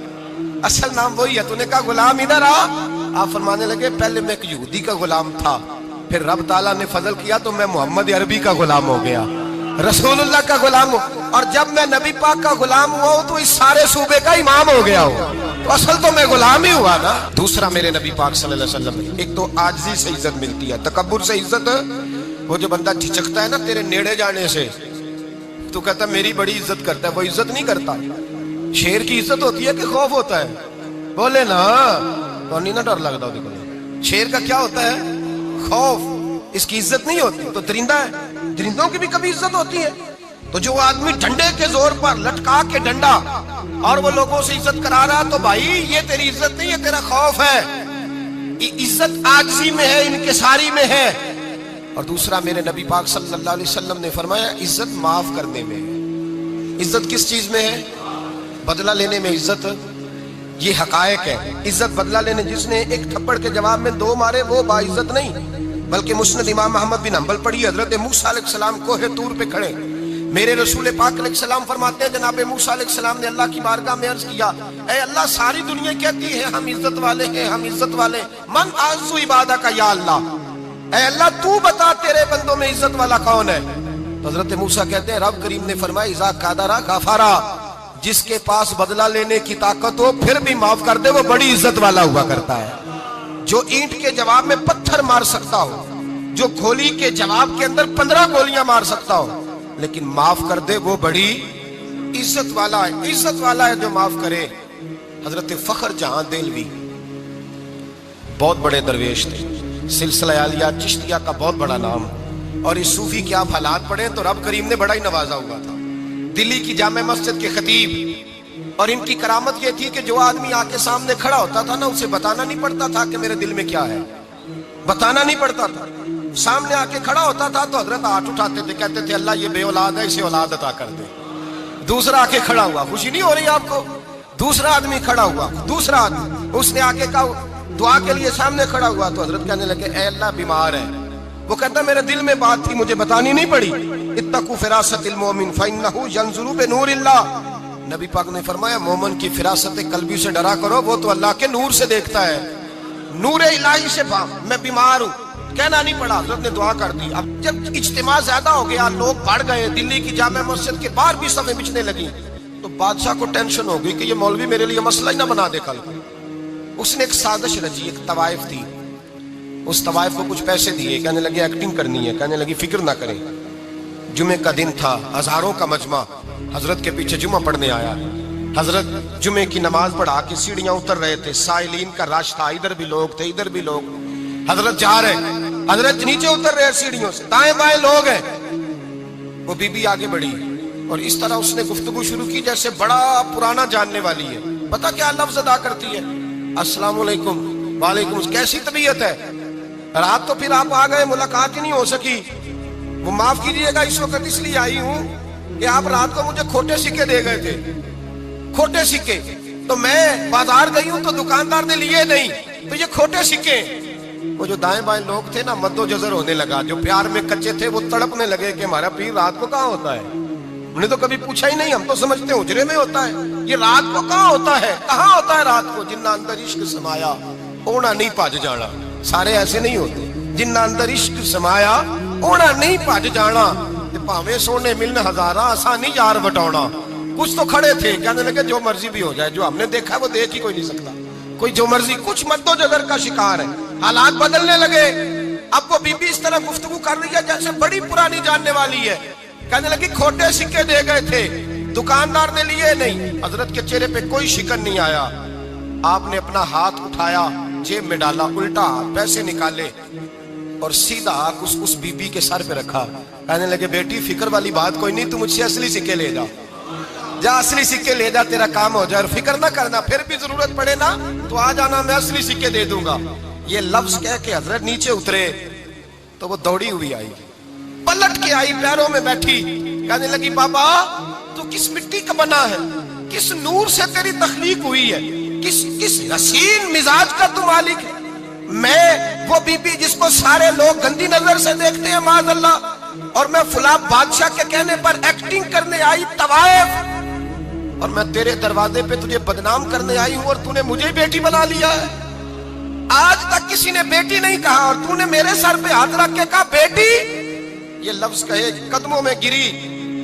اصل نام وہی ہے۔ تو نے کہا غلام ادھر آ۔ آپ فرمانے لگے پہلے میں ایک یہودی کا غلام تھا، پھر رب تعالیٰ نے فضل کیا تو میں محمد عربی کا غلام ہو گیا، رسول اللہ کا غلام ہوں، اور جب میں نبی پاک کا غلام ہوا ہوں تو اس سارے صوبے کا امام ہو گیا ہوں، تو اصل تو میں غلام ہی ہوا نا۔ دوسرا میرے نبی پاک صلی اللہ علیہ وسلم، ایک تو عاجزی سے عزت ملتی ہے، تکبر سے عزت، وہ جو بندہ جھجکتا ہے نا تیرے نیڑے جانے سے، تو کہتا ہے میری بڑی عزت کرتا ہے، وہ عزت نہیں کرتا۔ شیر کی عزت ہوتی ہے کہ خوف ہوتا ہے؟ بولے نا، تو نہیں نا ڈر لگتا ہو؟ دیکھو شیر کا کیا ہوتا ہے؟ خوف، اس کی عزت نہیں ہوتی۔ تو درندہ ہے، درندوں کی بھی کبھی عزت ہوتی ہے؟ تو جو آدمی ڈنڈے کے زور پر لٹکا کے ڈنڈا اور وہ لوگوں سے عزت کرا رہا، تو بھائی یہ تیری عزت نہیں ہے، تیرا خوف ہے۔ عزت عاجزی میں ہے، انکساری میں ہے۔ اور دوسرا میرے نبی پاک صلی اللہ علیہ وسلم نے فرمایا عزت معاف کرنے میں ہے۔ عزت کس چیز میں ہے؟ بدلہ لینے میں عزت یہ حقائق ہے. عزت بدلہ لینے جس نے ایک تھپڑ کے جواب میں 2 مارے وہ باعزت نہیں، بلکہ مسند امام محمد بن حنبل پڑھی. حضرت موسیٰ علیہ السلام کوہ طور پہ کھڑے، میرے رسول پاک علیہ السلام فرماتے ہیں جناب موسیٰ علیہ السلام نے اللہ کی بارگاہ میں عرض کیا، اے اللہ ساری دنیا کہتی ہے ہم عزت والے ہیں، ہم عزت والے، من اعز عبادک یا اللہ، اے اللہ تو بتا تیرے بندوں میں عزت والا کون ہے؟ تو حضرت موسیٰ کہتے ہیں رب کریم نے فرمایا اذا قادر غفارا، جس کے پاس بدلہ لینے کی طاقت ہو پھر بھی معاف کر دے وہ بڑی عزت والا ہوا کرتا ہے. جو اینٹ کے جواب میں پتھر مار سکتا ہو، جو گولی کے جواب کے اندر 15 گولیاں مار سکتا ہو لیکن معاف کر دے وہ بڑی عزت والا ہے. عزت والا ہے جو معاف کرے. حضرت فخر جہاں دہلوی بہت بڑے درویش تھے، سلسلہ عالیہ چشتیہ کا بہت بڑا نام، اور اس صوفی کے آپ حالات پڑھیں تو رب کریم نے بڑا ہی نوازا ہوا تھا. دلی کی جامع مسجد کے خطیب، اور ان کی کرامت یہ تھی کہ جو آدمی آ کے سامنے کھڑا ہوتا تھا نا اسے بتانا نہیں پڑتا تھا کہ میرے دل میں کیا ہے، بتانا نہیں پڑتا تھا. سامنے آ کے کھڑا ہوتا تھا تو حضرت ہاتھ اٹھاتے تھے، کہتے تھے اللہ یہ بے اولاد ہے اسے اولاد عطا کر دے. دوسرا آ کے کھڑا ہوا، خوشی نہیں ہو رہی آپ کو؟ دوسرا آدمی کھڑا ہوا، دوسرا آدمی اس نے آ کے کہا دعا کے لیے سامنے کھڑا ہوا تو حضرت کہنے لگے اے اللہ بیمار ہے. وہ کہتا میرے دل میں بات تھی مجھے بتانی نہیں پڑی. اتقوا فراست المومن فإنه ينظر بنور اللہ. نبی پاک نے فرمایا مومن کی فراست قلبی سے ڈرا کرو، وہ تو اللہ کے نور سے دیکھتا ہے، نور الہی سے. میں بیمار ہوں کہنا نہیں پڑا، حضرت نے دعا کر دی. اب جب اجتماع زیادہ ہو گیا، لوگ بڑھ گئے، دلی کی جامع مسجد کے باہر بھی صفیں بچھنے لگی، تو بادشاہ کو ٹینشن ہو گئی کہ یہ مولوی میرے لیے مسئلہ ہی نہ بنا دے کل. اس نے ایک سازش رچی، ایک طوائف تھی، اس طوائف کو کچھ پیسے دیے، کہنے لگے ایکٹنگ کرنی ہے، کہنے لگی فکر نہ کریں. جمعے کا دن تھا، ہزاروں کا مجمع حضرت کے پیچھے جمعہ پڑھنے آیا. حضرت جمعے کی نماز پڑھا کے سیڑھیاں اتر رہے تھے، سائلین کا رش تھا، ادھر بھی لوگ تھے ادھر بھی لوگ. حضرت جا رہے، حضرت نیچے اتر رہے سیڑھیوں سے، دائیں بائیں لوگ ہیں. وہ بی بی آگے بڑھی اور اس طرح اس نے گفتگو شروع کی جیسے بڑا پرانا جاننے والی ہے. پتہ کیا لفظ ادا کرتی ہے؟ السلام علیکم. وعلیکم السلام. کیسی طبیعت ہے؟ رات تو پھر آپ آ گئے، ملاقات ہی نہیں ہو سکی. وہ معاف کیجئے گا اس وقت اس لیے آئی ہوں کہ آپ رات کو مجھے کھوٹے سکے دے گئے تھے، کھوٹے سکے. تو میں بازار گئی ہوں تو دکاندار نے لیے نہیں، تو یہ کھوٹے سکے. وہ جو دائیں بائیں لوگ تھے نا مد و جزر ہونے لگا، جو پیار میں کچے تھے وہ تڑپنے لگے کہ ہمارا پیر رات کو کہاں ہوتا ہے. انہوں نے تو کبھی پوچھا ہی نہیں، ہم تو سمجھتے ہیں حجرے میں ہوتا ہے، یہ رات کو کہاں ہوتا ہے، کہاں ہوتا ہے رات کو. جنہ اندر عشق سمایا اونا نہیں پاج جانا. سارے ایسے نہیں ہوتے. جنہ اندر عشق سمایا اونا نہیں پاج جانا. پاویں سونے ملن ہزارہ آسانی یار بٹاؤنا. کچھ تو کھڑے تھے کہنے لگے جو مرضی بھی ہو جائے، جو ہم نے دیکھا وہ دیکھ ہی کوئی نہیں سکتا، کوئی جو مرضی. کچھ مد و جزر کا شکار ہے. حالات بدلنے لگے. اب وہ بی بی اس طرح گفتگو کر رہی ہے جیسے بڑی پرانی جاننے والی ہے. کہنے لگی کھوٹے سکے دے گئے تھے، دکاندار نے لیے نہیں. حضرت کے چہرے پہ کوئی شکن نہیں آیا. آپ نے اپنا ہاتھ اٹھایا، جیب میں ڈالا، الٹا پیسے نکالے اور سیدھا اس بی بی کے سر پہ رکھا. کہنے لگے بیٹی فکر والی بات کوئی نہیں، تو مجھ سے اصلی سکے لے جا، جا اصلی سکے لے جا، تیرا کام ہو جائے. اور فکر نہ کرنا، پھر بھی ضرورت پڑے نا تو آ جانا، میں اصلی سکے دے دوں گا. یہ لفظ کہہ کے حضرت نیچے اترے تو وہ دوڑی ہوئی آئی، پلٹ کے آئی، پیروں میں بیٹھی. کہنے لگی بابا تو کس مٹی کا بنا ہے، کس نور سے تیری تخلیق ہوئی ہے، کس حسین مزاج کا تو مالک ہے. میں وہ بی بی جس کو سارے لوگ گندی نظر سے دیکھتے ہیں معاذ اللہ، اور میں فلاں بادشاہ کے کہنے پر ایکٹنگ کرنے آئی طوائف، اور میں تیرے دروازے پہ تجھے بدنام کرنے آئی ہوں اور تو نے مجھے بیٹی بنا لیا ہے. آج تک کسی نے بیٹی نہیں کہا اور تو نے میرے سر پہ ہاتھ رکھ کے کہا بیٹی. یہ لفظ کہے قدموں میں گری،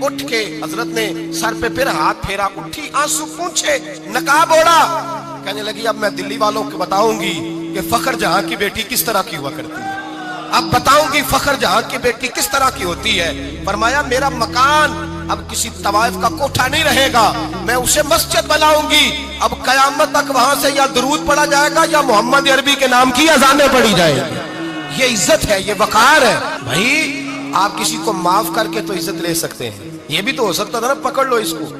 اٹھ کے حضرت نے سر پہ پھر ہاتھ پھیرا، اٹھی آنسو پونچھے، نقاب اوڑا. کہنے لگی اب میں دلی والوں کو بتاؤں گی کہ فخر جہاں کی بیٹی کس طرح کی ہوا کرتی ہے، اب بتاؤں گی فخر جہاں کی بیٹی کس طرح کی ہوتی ہے. فرمایا میرا مکان اب کسی طوائف کا کوٹھا نہیں رہے گا، میں اسے مسجد بناؤں گی. اب قیامت تک وہاں سے یا درود پڑھا جائے گا یا محمد عربی کے نام کی اذانیں پڑھی جائے گی. یہ عزت ہے، یہ وقار ہے. بھائی آپ کسی کو معاف کر کے تو عزت لے سکتے ہیں، یہ بھی تو ہو سکتا تھا نا پکڑ لو اس کو،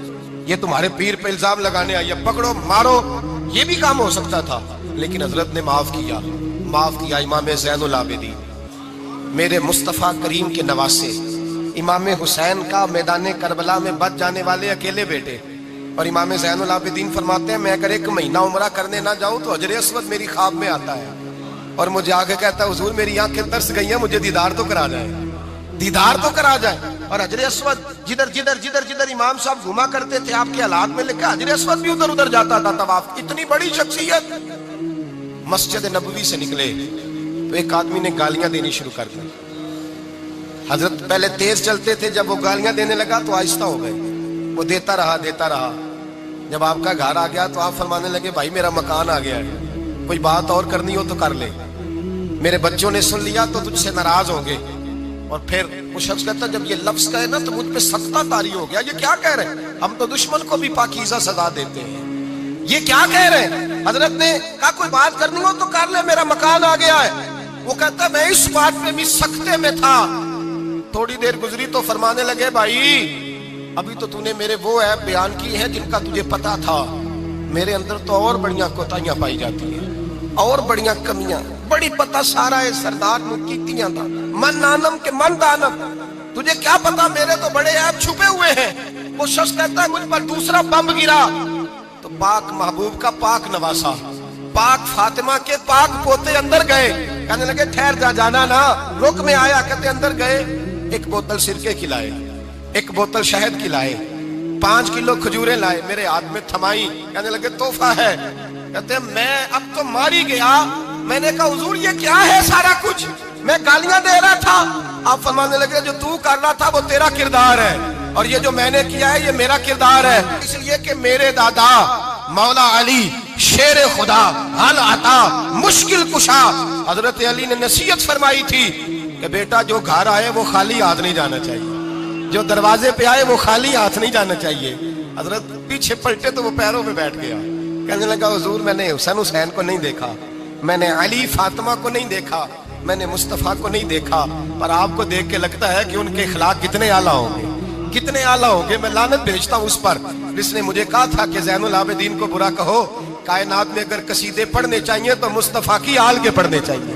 یہ تمہارے پیر پہ الزام لگانے آئی ہے، پکڑو مارو، یہ بھی کام ہو سکتا تھا. لیکن حضرت نے معاف کیا، معاف کیا. امام زین العابدین میرے مصطفیٰ کریم کے نواسے، امام حسین کا میدان کربلا میں بچ جانے والے اکیلے بیٹے، اور امام زین العابدین فرماتے ہیں میں اگر 1 مہینہ عمرہ کرنے نہ جاؤں تو حجر اسود میری خواب میں آتا ہے اور مجھے آگے کہتا ہے حضور میری آنکھیں ترس گئی ہیں، مجھے دیدار تو کرا جائے، دیدار تو کرا جائے۔ اور حجر اسود جدھر امام صاحب گھوما کرتے تھے آپ کے حالات میں لکھا حجر اسود بھی ادھر ادھر جاتا تھا طواف۔ اتنی بڑی شخصیت مسجد نبوی سے نکلے تو ایک آدمی نے گالیاں دینی شروع کر دی۔ حضرت پہلے تیز چلتے تھے، جب وہ گالیاں دینے لگا تو آہستہ ہو گئے، وہ دیتا رہا۔ جب آپ کا گھر آ گیا تو آپ فرمانے لگے بھائی میرا مکان آ گیا ہے، کوئی بات اور کرنی ہو تو کر لے، میرے بچوں نے سن لیا تو تجھ سے ناراض ہوں گے۔ اور پھر وہ شخص کہتا جب یہ لفظ کہے نا تو مجھ پہ سختہ طاری ہو گیا، یہ کیا کہہ رہے ہیں؟ ہم تو دشمن کو بھی پاکیزہ سزا دیتے ہیں، یہ کیا کہہ رہے ہیں؟ حضرت نے کہا کوئی بات کرنی ہو تو کر لے، میرا مکان آ گیا ہے۔ وہ کہتا میں اس بات پہ بھی سختے میں تھا۔ تھوڑی دیر گزری تو فرمانے لگے بھائی ابھی تو نے میرے وہ عیب بیان کی ہیں جن کا تجھے پتا تھا، میرے اندر تو اور بڑیاں کوتاہیاں پائی جاتی ہیں، اور بڑیاں کمیاں، بڑی پتہ سارا ہے سردار نو کیتیاں تھا من نانم کے من دانم، تجھے کیا پتا میرے تو بڑے عیب چھپے ہوئے ہیں۔ وہ شخص کہتا ہے مجھ پر دوسرا بم گرا تو پاک محبوب کا پاک نواسا، پاک فاطمہ کے پاک پوتے اندر گئے، کہنے لگے ٹھہر جانا نا، رک میں آیا، کہتے اندر گئے، 1 بوتل سرکے کھلائے، 1 بوتل شہد کھلائے، 5 کلو کھجوریں لائے، میرے ہاتھ میں تھمائی، کہنے لگے تحفہ ہے۔ کہتے ہیں میں اب تو ماری گیا، میں نے کہا حضور یہ کیا ہے سارا کچھ، میں گالیاں دے رہا تھا۔ آپ فرمانے لگے جو تو کر رہا تھا وہ تیرا کردار ہے اور یہ جو میں نے کیا ہے یہ میرا کردار ہے، اس لیے کہ میرے دادا مولا علی شیر خدا حل عطا مشکل کشا، حضرت علی نے نصیحت فرمائی تھی کہ بیٹا جو گھر آئے وہ خالی ہاتھ نہیں جانا چاہیے، جو دروازے پہ آئے وہ خالی ہاتھ نہیں جانا چاہیے۔ حضرت پیچھے پلٹے تو وہ پیروں میں بیٹھ گیا، کہنے لگا حضور میں نے حسین کو نہیں دیکھا، میں نے علی فاطمہ کو نہیں دیکھا، میں نے مصطفیٰ کو نہیں دیکھا، پر آپ کو دیکھ کے لگتا ہے کہ ان کے اخلاق کتنے اعلیٰ ہوں گے، کتنے اعلیٰ ہوں گے۔ میں لعنت بھیجتا ہوں اس پر جس نے مجھے کہا تھا کہ زین العابدین کو برا کہو، کائنات میں اگر قصیدے پڑھنے چاہیے تو مصطفیٰ کی آل کے پڑھنے چاہیے،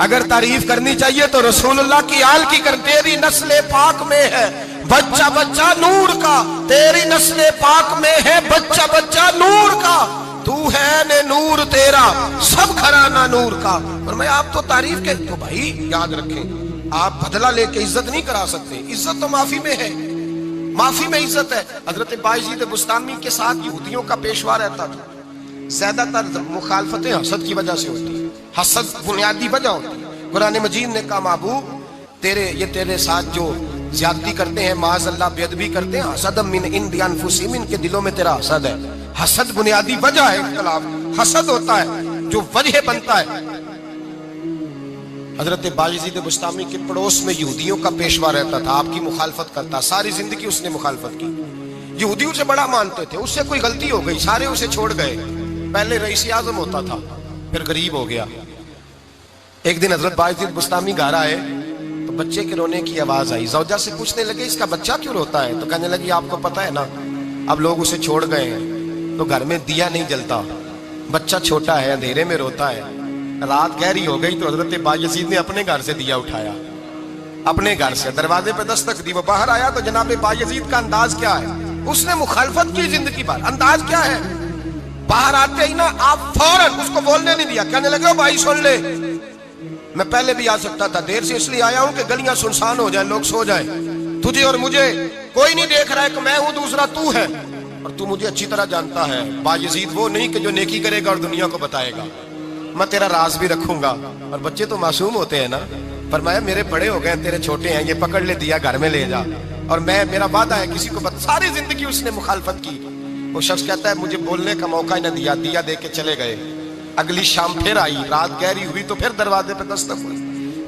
اگر تعریف کرنی چاہیے تو رسول اللہ کی آل کی کر، تیری نسل پاک میں ہے بچہ بچہ نور کا، تیری نسل پاک میں ہے بچہ بچہ نور کا، تو ہے نے نور تیرا سب گھرانہ نور کا۔ اور میں آپ تو تعریف کے تو بھائی یاد رکھیں آپ بدلہ لے کے عزت نہیں کرا سکتے، عزت تو معافی میں ہے، معافی میں عزت ہے۔ حضرت بایزید بستامی کے ساتھ یہودیوں کا پیشوا رہتا تھا، زیادہ تر مخالفتیں حسد کی وجہ سے ہوتی ہیں، حسد بنیادی وجہ ہوتی ہے۔ قرآن مجید نے کہا محبوب تیرے ساتھ جو زیادتی کرتے ہیں معاذ اللہ بے ادبی کرتے ہیں، حسد من عند انفسہم، ان کے دلوں میں تیرا حسد ہے۔ حسد بنیادی وجہ ہے اختلاف، حسد ہوتا ہے جو وجہ بنتا ہے۔ حضرت بایزید بستامی کے پڑوس میں یہودیوں کا پیشوا رہتا تھا، آپ کی مخالفت کرتا، ساری زندگی اس نے مخالفت کی، یہودیوں سے بڑا مانتے تھے، اس سے کوئی غلطی ہو گئی سارے اسے چھوڑ گئے، پہلے رئیس اعظم ہوتا تھا پھر غریب ہو گیا۔ ایک دن حضرت بایزید بستامی گھر آئے تو بچے کے رونے کی آواز آئی، زوجہ سے پوچھنے لگے اس کا بچہ کیوں روتا ہے؟ تو کہنے لگی آپ کو پتہ ہے نا اب لوگ اسے چھوڑ گئے ہیں تو گھر میں دیا نہیں جلتا، بچہ چھوٹا ہے اندھیرے میں روتا ہے۔ رات گہری ہو گئی تو حضرت بایزید نے اپنے گھر سے دیا اٹھایا، اپنے گھر سے دروازے پہ دستک دی، وہ باہر آیا تو جناب بایزید کا انداز کیا ہے، اس نے مخالفت کی زندگی بھر، انداز کیا ہے، باہر آتے ہی نا آپ فوراً اس کو بولنے نہیں دیا، کہنے لگے بھائی سن لے میں پہلے بھی آ سکتا تھا، دیر سے اس لیے آیا ہوں کہ گلیاں سنسان ہو جائیں، لوگ سو جائیں، تجھے اور مجھے کوئی نہیں دیکھ رہا ہے کہ میں ہوں دوسرا تو ہے، اور تو مجھے اچھی طرح جانتا ہے بایزید وہ نہیں کہ جو نیکی کرے گا اور دنیا کو بتائے گا، میں تیرا راز بھی رکھوں گا۔ اور بچے تو معصوم ہوتے ہیں نا، فرمایا میرے بڑے ہو گئے تیرے چھوٹے ہیں، یہ پکڑ لے دیا گھر میں لے جا، اور میرا وعدہ ہے کسی کو ساری زندگی اس نے مخالفت کی۔ وہ شخص کہتا ہے مجھے بولنے کا موقع ہی نہ دیا، دیا دے کے چلے گئے۔ اگلی شام پھر آئی، رات گہری ہوئی تو پھر دروازے پہ دستک ہوئی،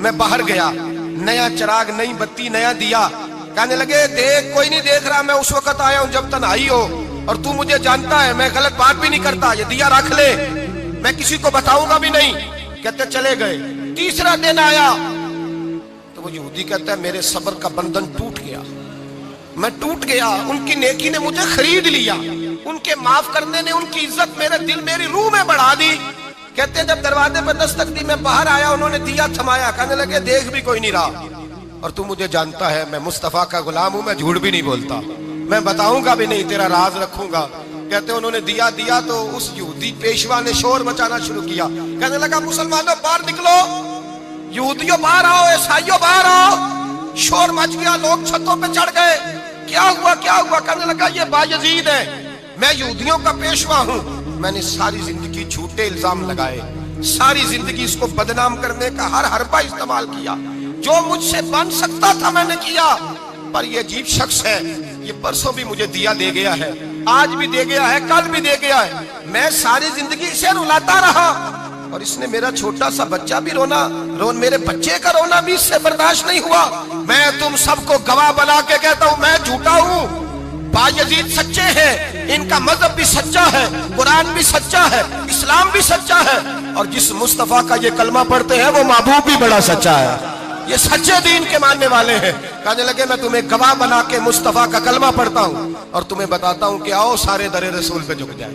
میں باہر گیا، نیا چراغ نئی بتی نیا دیا، کہنے لگے دیکھ کوئی نہیں دیکھ رہا، میں اس وقت آیا ہوں جب تنہائی ہو اور تو مجھے جانتا ہے، میں غلط بات بھی نہیں کرتا، یہ دیا رکھ لے، میں کسی کو بتاؤں گا بھی نہیں۔ کہتے چلے گئے، تیسرا دن آیا تو وہ یہودی کہتا ہے میرے صبر کا بندھن ٹوٹ گیا، میں ٹوٹ گیا، ان کی نیکی نے مجھے خرید لیا، ان کے معاف کرنے نے ان کی عزت میرے دل میری روح میں بڑھا دی۔ کہتے ہیں جب دروازے پر دستک دی میں باہر آیا، انہوں نے دیا تھمایا، کہنے لگے دیکھ بھی کوئی نہیں رہا، اور تو مجھے جانتا ہے میں مصطفیٰ کا غلام ہوں، میں جھوٹ بھی نہیں بولتا، میں بتاؤں گا بھی نہیں، تیرا راز رکھوں گا۔ کہتے ہیں انہوں نے دیا تو اس یہودی پیشوا نے شور مچانا شروع کیا، کہنے لگا مسلمانوں باہر نکلو، یہودیوں باہر آؤ، عیسائیوں باہر آؤ۔ شور مچ گیا، لوگ چھتوں پہ چڑھ گئے، کیا ہوا کیا ہوا؟ کہنے لگا یہ بایزید ہے، میں یہودیوں کا پیشوا ہوں، میں نے ساری زندگی جھوٹے الزام لگائے، ساری زندگی اس کو بدنام کرنے کا ہر حربہ استعمال کیا، جو مجھ سے بن سکتا تھا میں نے کیا، پر یہ عجیب شخص ہے، یہ پرسوں بھی مجھے دیا دے گیا ہے، آج بھی دے گیا ہے، کل بھی دے گیا ہے، میں ساری زندگی اسے رلاتا رہا، اور اس نے میرا چھوٹا سا بچہ بھی میرے بچے کا رونا بھی اس سے برداشت نہیں ہوا۔ میں تم سب کو گواہ بنا کے کہتا ہوں میں جھوٹا ہوں، بایزید سچے ہیں، ان کا مذہب بھی سچا ہے، قرآن بھی سچا ہے، اسلام بھی سچا ہے، اور جس مصطفیٰ کا یہ کلمہ پڑھتے ہیں وہ محبوب بھی بڑا سچا ہے، یہ سچے دین کے ماننے والے ہیں۔ کہنے لگے میں تمہیں گواہ بنا کے مصطفیٰ کا کلمہ پڑھتا ہوں اور تمہیں بتاتا ہوں کہ آؤ سارے در رسول پہ جھک جائیں۔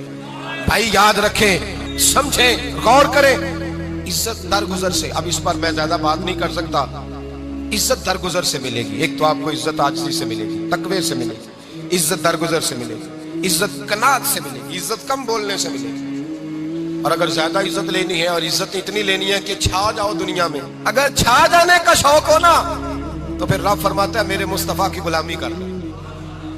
بھائی یاد رکھیں، سمجھیں، غور کریں، عزت درگزر سے، اب اس پر میں زیادہ بات نہیں کر سکتا، عزت درگزر سے ملے گی۔ ایک تو آپ کو عزت عاجزی سے ملے گی، تقوی سے ملے گی، عزت درگزر سے ملے گی، عزت قناعت سے ملے گی، عزت کم بولنے سے ملے گی۔ اور اگر زیادہ عزت لینی ہے اور عزت اتنی لینی ہے کہ چھا جاؤ دنیا میں، اگر چھا جانے کا شوق ہو نا تو پھر رب فرماتا ہے میرے مصطفیٰ کی غلامی کر لو،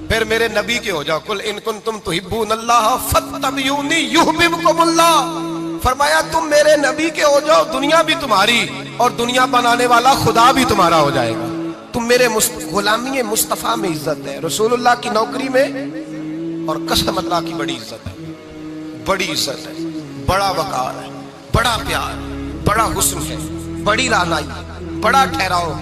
پھر میرے نبی کے ہو جاؤ، قل ان کنتم تحبون اللہ فاتبعونی یحببکم اللہ۔ فرمایا تم میرے نبی کے ہو جاؤ، دنیا بھی تمہاری اور دنیا بنانے والا خدا بھی تمہارا ہو جائے گا۔ تم میرے غلامی مصطفیٰ میں عزت ہے، رسول اللہ کی نوکری میں، اور قسم اللہ کی بڑی عزت ہے، بڑی عزت ہے، بڑا وقار ہے، بڑا پیار، بڑا حسن ہے، بڑی رعنائی، بڑا ٹھہراؤ۔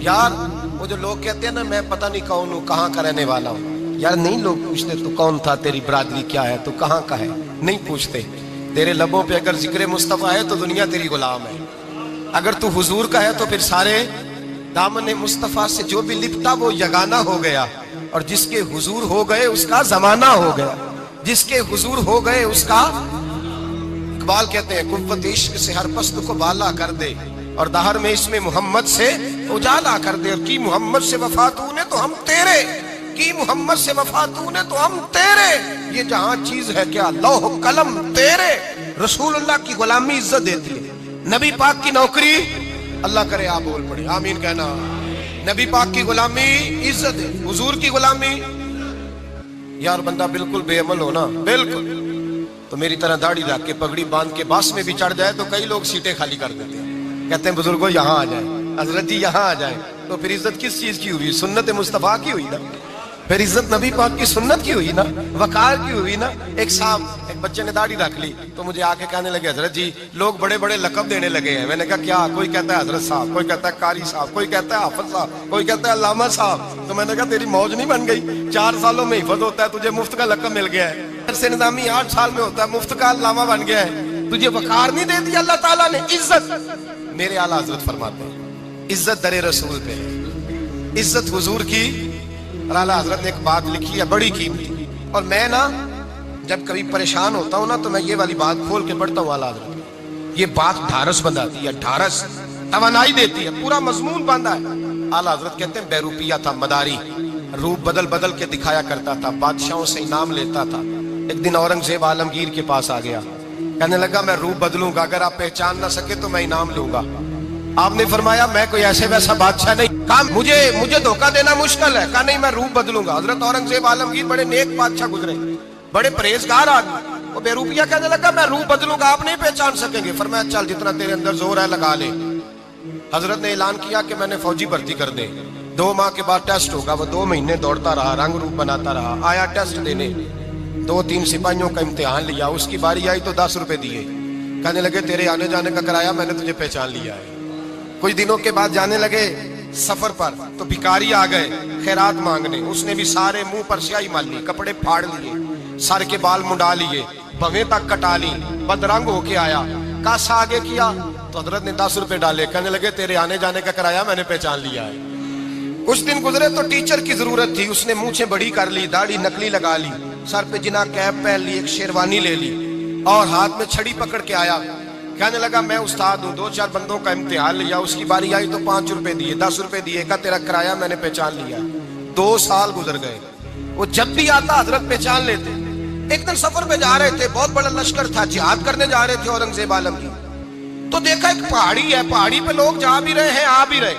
یار وہ جو لوگ کہتے ہیں نا میں پتہ نہیں کون ہوں، کہاں کا رہنے والا ہوں، یار نہیں لوگ پوچھتے تو کون تھا، تیری برادری کیا ہے، تو کہاں کا ہے، نہیں پوچھتے۔ تیرے لبوں پہ اگر ذکر مصطفیٰ ہے تو دنیا تیری غلام ہے، اگر تو حضور کا ہے تو پھر سارے دامن مصطفیٰ سے جو بھی لپٹا وہ یگانہ ہو گیا، اور جس کے حضور ہو گئے اس کا زمانہ ہو گیا، جس کے حضور ہو گئے اس کا، اقبال کہتے ہیں قوت عشق سے ہر پست کو بالا کر دے، اور دہر میں اس میں محمد سے اجالا کر دے، اور کی محمد سے وفا تو نے تو ہم تیرے، کی محمد سے وفا تو نے تو ہم تیرے، یہ جہاں چیز ہے کیا لوح قلم تیرے۔ رسول اللہ کی غلامی عزت دیتی ہے، نبی پاک کی نوکری، اللہ کرے آپ بول پڑے آمین کہنا، نبی پاک کی غلامی عزت ہے، حضور کی غلامی۔ یار بندہ بالکل بے عمل ہو نا، بالکل، تو میری طرح داڑھی رکھ کے پگڑی باندھ کے باس میں بھی چڑھ جائے تو کئی لوگ سیٹیں خالی کر دیتے ہیں، کہتے ہیں بزرگوں یہاں آ جائیں، حضرت جی یہاں آ جائیں، تو پھر عزت کس چیز کی ہوئی؟ سنت مصطفیٰ کی ہوئی نا، پھر عزت نبی پاک کی سنت کی ہوئی نا، وقار کی ہوئی نا۔ ایک صاحب، ایک بچے نے داڑھی رکھ لی تو مجھے آ کے کہنے لگے حضرت جی لوگ بڑے بڑے لقب دینے لگے ہیں۔ میں نے کہا کیا؟ کوئی کہتا ہے حضرت صاحب، کوئی کہتا ہے قاری صاحب، کوئی کہتا ہے حافظ صاحب، کوئی کہتا ہے علامہ صاحب۔ تو میں نے کہا تیری موج نہیں بن گئی، 4 سالوں میں حفظ ہوتا ہے، تجھے مفت کا لقب مل گیا ہے، سے نظامی 8 سال میں ہوتا ہے، مفت کا علامہ بن گیا ہے، تجھے وقار نہیں دے دیا اللہ تعالیٰ نے، عزت۔ میرے اعلیٰ حضرت فرماتے ہیں عزت در رسول پہ ہے، عزت حضور کی۔ اور اعلیٰ حضرت نے ایک بات لکھی ہے بڑی قیمتی، اور میں نا جب کبھی پریشان ہوتا ہوں نا تو میں یہ والی بات کھول کے پڑھتا ہوں اعلیٰ حضرت، یہ بات ڈھارس بندھاتی ہے، ڈھارس توانائی دیتی ہے، پورا مضمون باندھا ہے۔ اعلیٰ حضرت کہتے ہیں بیروپیہ تھا مداری، روپ بدل بدل کے دکھایا کرتا تھا، بادشاہوں سے انعام لیتا تھا۔ ایک دن اورنگزیب عالمگیر کے پاس آ گیا، کہنے لگا میں روپ بدلوں گا، اگر آپ پہچان نہ سکے تو میں انعام لوں گا۔ آپ نے فرمایا میں کوئی ایسے ویسا بادشاہ نہیں، کہا مجھے دھوکہ دینا مشکل ہے، کہا نہیں میں روپ بدلوں گا۔ حضرت اورنگزیب عالمگیر بڑے نیک بادشاہ گزرے، بڑے پرہیزگار آدمی، وہ بے روپیہ کہنے لگا میں روپ بدلوں گا، آپ نہیں پہچان سکیں گے۔ فرمایا چل جتنا تیرے اندر زور ہے لگا لے۔ حضرت نے اعلان کیا کہ میں نے فوجی بھرتی کر دے، 2 ماہ کے بعد ٹیسٹ ہوگا۔ وہ 2 مہینے دوڑتا رہا، رنگ روپ بناتا رہا، آیا ٹیسٹ دینے، 2-3 سپاہیوں کا امتحان لیا، اس کی باری آئی تو 10 روپے دیے، کہنے لگے تیرے آنے جانے کا کرایہ میں نے تجھے پہچان لیا ہے۔ کچھ دنوں کے بعد جانے لگے سفر پر تو بھکاری آ گئے خیرات مانگنے، اس نے بھی سارے منہ پر سیاہی مال لی، کپڑے پھاڑ لیے، سر کے بال منڈا لیے، بھویں تک کٹا لی، بدرنگ ہو کے آیا، کاسا آگے کیا تو حضرت نے 10 روپے ڈالے، کہنے لگے تیرے آنے جانے کا کرایہ میں نے پہچان لیا ہے۔ کچھ دن گزرے تو ٹیچر کی ضرورت تھی، اس نے مونچھیں بڑی کر لی، داڑھی نکلی لگا لی، سر پہ جنا کیپ پہن لی، ایک شیروانی لے لی، اور ہاتھ میں چھڑی پکڑ کے آیا، کہنے لگا میں استاد ہوں، 2-4 بندوں کا امتحان لیا، اس کی باری آئی تو 5 روپے دیے، 10 روپے دیے، کہا تیرا کرایہ میں نے پہچان لیا۔ 2 سال گزر گئے، وہ جب بھی آتا حضرت پہچان لیتے، ایک دن سفر پہ جا رہے تھے، بہت بڑا لشکر تھا، جہاد کرنے جا رہے تھے اورنگزیب عالم کی. تو دیکھا ایک پہاڑی ہے، پہاڑی پہ لوگ جا بھی رہے ہیں آ بھی رہے.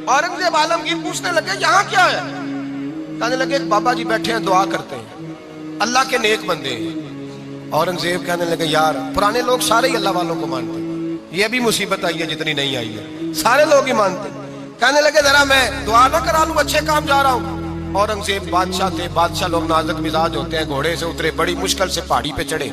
اورنگزیب عالمگیر پوچھنے لگے یہاں کیا ہے؟ کہنے لگے ایک بابا جی بیٹھے ہیں دعا کرتے ہیں، اللہ کے نیک بندے ہیں. اورنگزیب کہنے لگے یار پرانے لوگ سارے ہی اللہ والوں کو مانتے ہیں، یہ بھی مصیبت آئی ہے جتنی نہیں آئی ہے، سارے لوگ ہی مانتے ہیں. کہنے لگے ذرا میں دعا نہ کرا لوں، اچھے کام جا رہا ہوں. اورنگزیب بادشاہ تھے، بادشاہ لوگ نازک مزاج ہوتے ہیں، گھوڑے سے اترے، بڑی مشکل سے پہاڑی پہ چڑھے،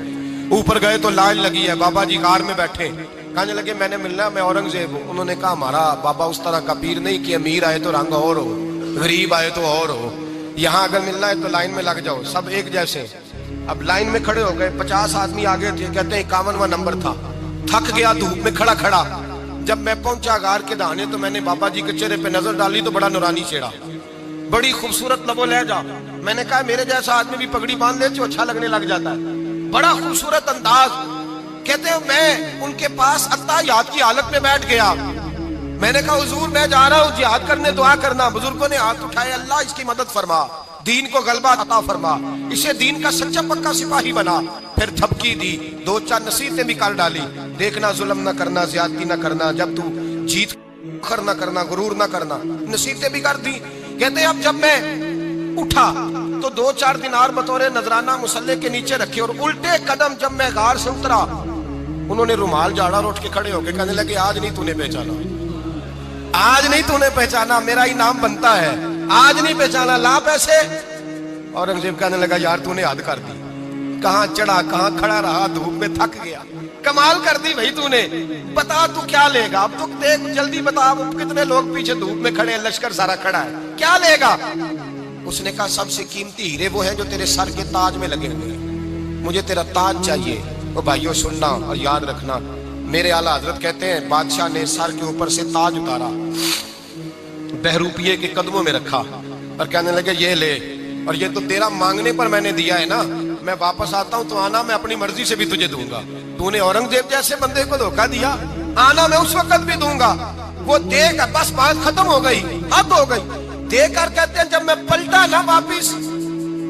اوپر گئے تو لائن لگی ہے، بابا جی کار میں بیٹھے. کہنے لگے میں نے ملنا، میں اورنگزیب ہوں. انہوں نے کہا ہمارا بابا اس طرح کا پیر نہیں کہ امیر آئے تو رنگ اور ہو، غریب آئے تو اور ہو، یہاں اگر ملنا ہے تو لائن میں لگ جاؤ، سب ایک جیسے. اب لائن میں کھڑے ہو گئے، 50 آدمی آگے تھے، کہتے ہیں 51واں نمبر تھا. تھک گیا دھوپ میں کھڑا کھڑا. جب میں پہنچا غار کے دہانے تو میں نے بابا جی کے چہرے پہ نظر ڈالی تو بڑا نورانی چہرہ، بڑی خوبصورت لب و لہجہ. میں نے کہا میرے جیسا آدمی بھی پگڑی باندھ لے تو اچھا لگنے لگ جاتا ہے، بڑا خوبصورت انداز. کہتے ہیں میں ان کے پاس اتحیات کی حالت میں بیٹھ گیا. میں نے کہا حضور میں جا رہا ہوں جہاد کرنے، دعا کرنا. بزرگوں نے ہاتھ اٹھائے، اللہ اس کی مدد فرما، دین کو غلبہ عطا فرما، اسے دین کا سچا پکا سپاہی بنا. پھر تھپکی دی، 2-4 نصیحتیں بھی کر ڈالی، دیکھنا ظلم نہ کرنا، زیادتی نہ کرنا، جب تو جیت فخر نہ کرنا، غرور نہ کرنا، نصیحتیں بھی کر دی. کہتے ہیں اب جب میں اٹھا تو 2-4 دینار بطور نذرانہ مسلح کے نیچے رکھے، اور الٹے قدم جب میں غار سے اترا انہوں نے رومال جھاڑا اور اٹھ کے کھڑے ہو کے کہنے لگے آج نہیں تو نے پہچانا، آج نہیں تو نے پہچانا، میرا ہی نام بنتا ہے، آج نہیں پہچانا، لا پیسے. اورنگزیب کہنے لگا یار تو نے حد کر دی، کہاں چڑھا کہاں کھڑا رہا، دھوپ میں تھک گیا، کمال کر دی بھائی تو نے. بتا تو کیا لے گا، اب تو دیکھ جلدی بتا، کتنے لوگ پیچھے دھوپ میں کھڑے ہیں، لشکر سارا کھڑا ہے، کیا لے گا؟ اس نے کہا سب سے قیمتی ہیرے وہ ہیں جو تیرے سر کے تاج میں لگے ہوئے ہیں، مجھے تیرا تاج چاہیے. وہ بھائیو سننا اور یاد رکھنا، میرے اعلیٰ حضرت کہتے ہیں بادشاہ نے سر کے اوپر سے تاج اتارا، بہروپیے کے قدموں میں رکھا اور کہنے لگے یہ لے، اور یہ تو تیرا مانگنے پر میں نے دیا ہے نا، میں واپس آتا ہوں تو آنا میں اپنی مرضی سے بھی تجھے دوں گا. تو نے اورنگزیب جیسے بندے کو دھوکہ دیا، آنا میں اس وقت بھی دوں گا. وہ دے کر بس بات ختم ہو گئی، حد ہو گئی. دے کر کہتے ہیں جب میں پلٹا نا واپس،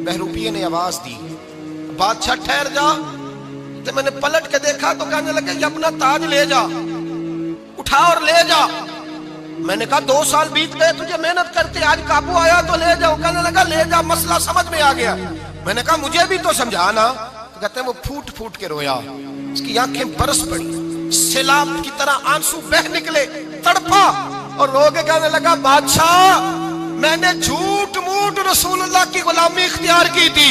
بہروپیے نے آواز دی بادشاہ ٹھہر جا. تو میں نے پلٹ کے دیکھا تو کہنے لگے یہ اپنا تاج لے جا، اٹھا اور لے جا. میں نے کہا 2 سال بیت گئے تجھے محنت کرتے، آج قابو آیا تو لے جاؤ. کہنے لگا لے جا، مسئلہ سمجھ میں آ گیا. میں نے کہا مجھے بھی تو سمجھانا. تو کہتے ہیں وہ پھوٹ پھوٹ کے رویا، اس کی آنکھیں برس پڑی، سیلاب کی طرح آنسو بہ نکلے، تڑپا اور رو کے کہنے لگا بادشاہ میں نے جھوٹ موٹ رسول اللہ کی غلامی اختیار کی تھی،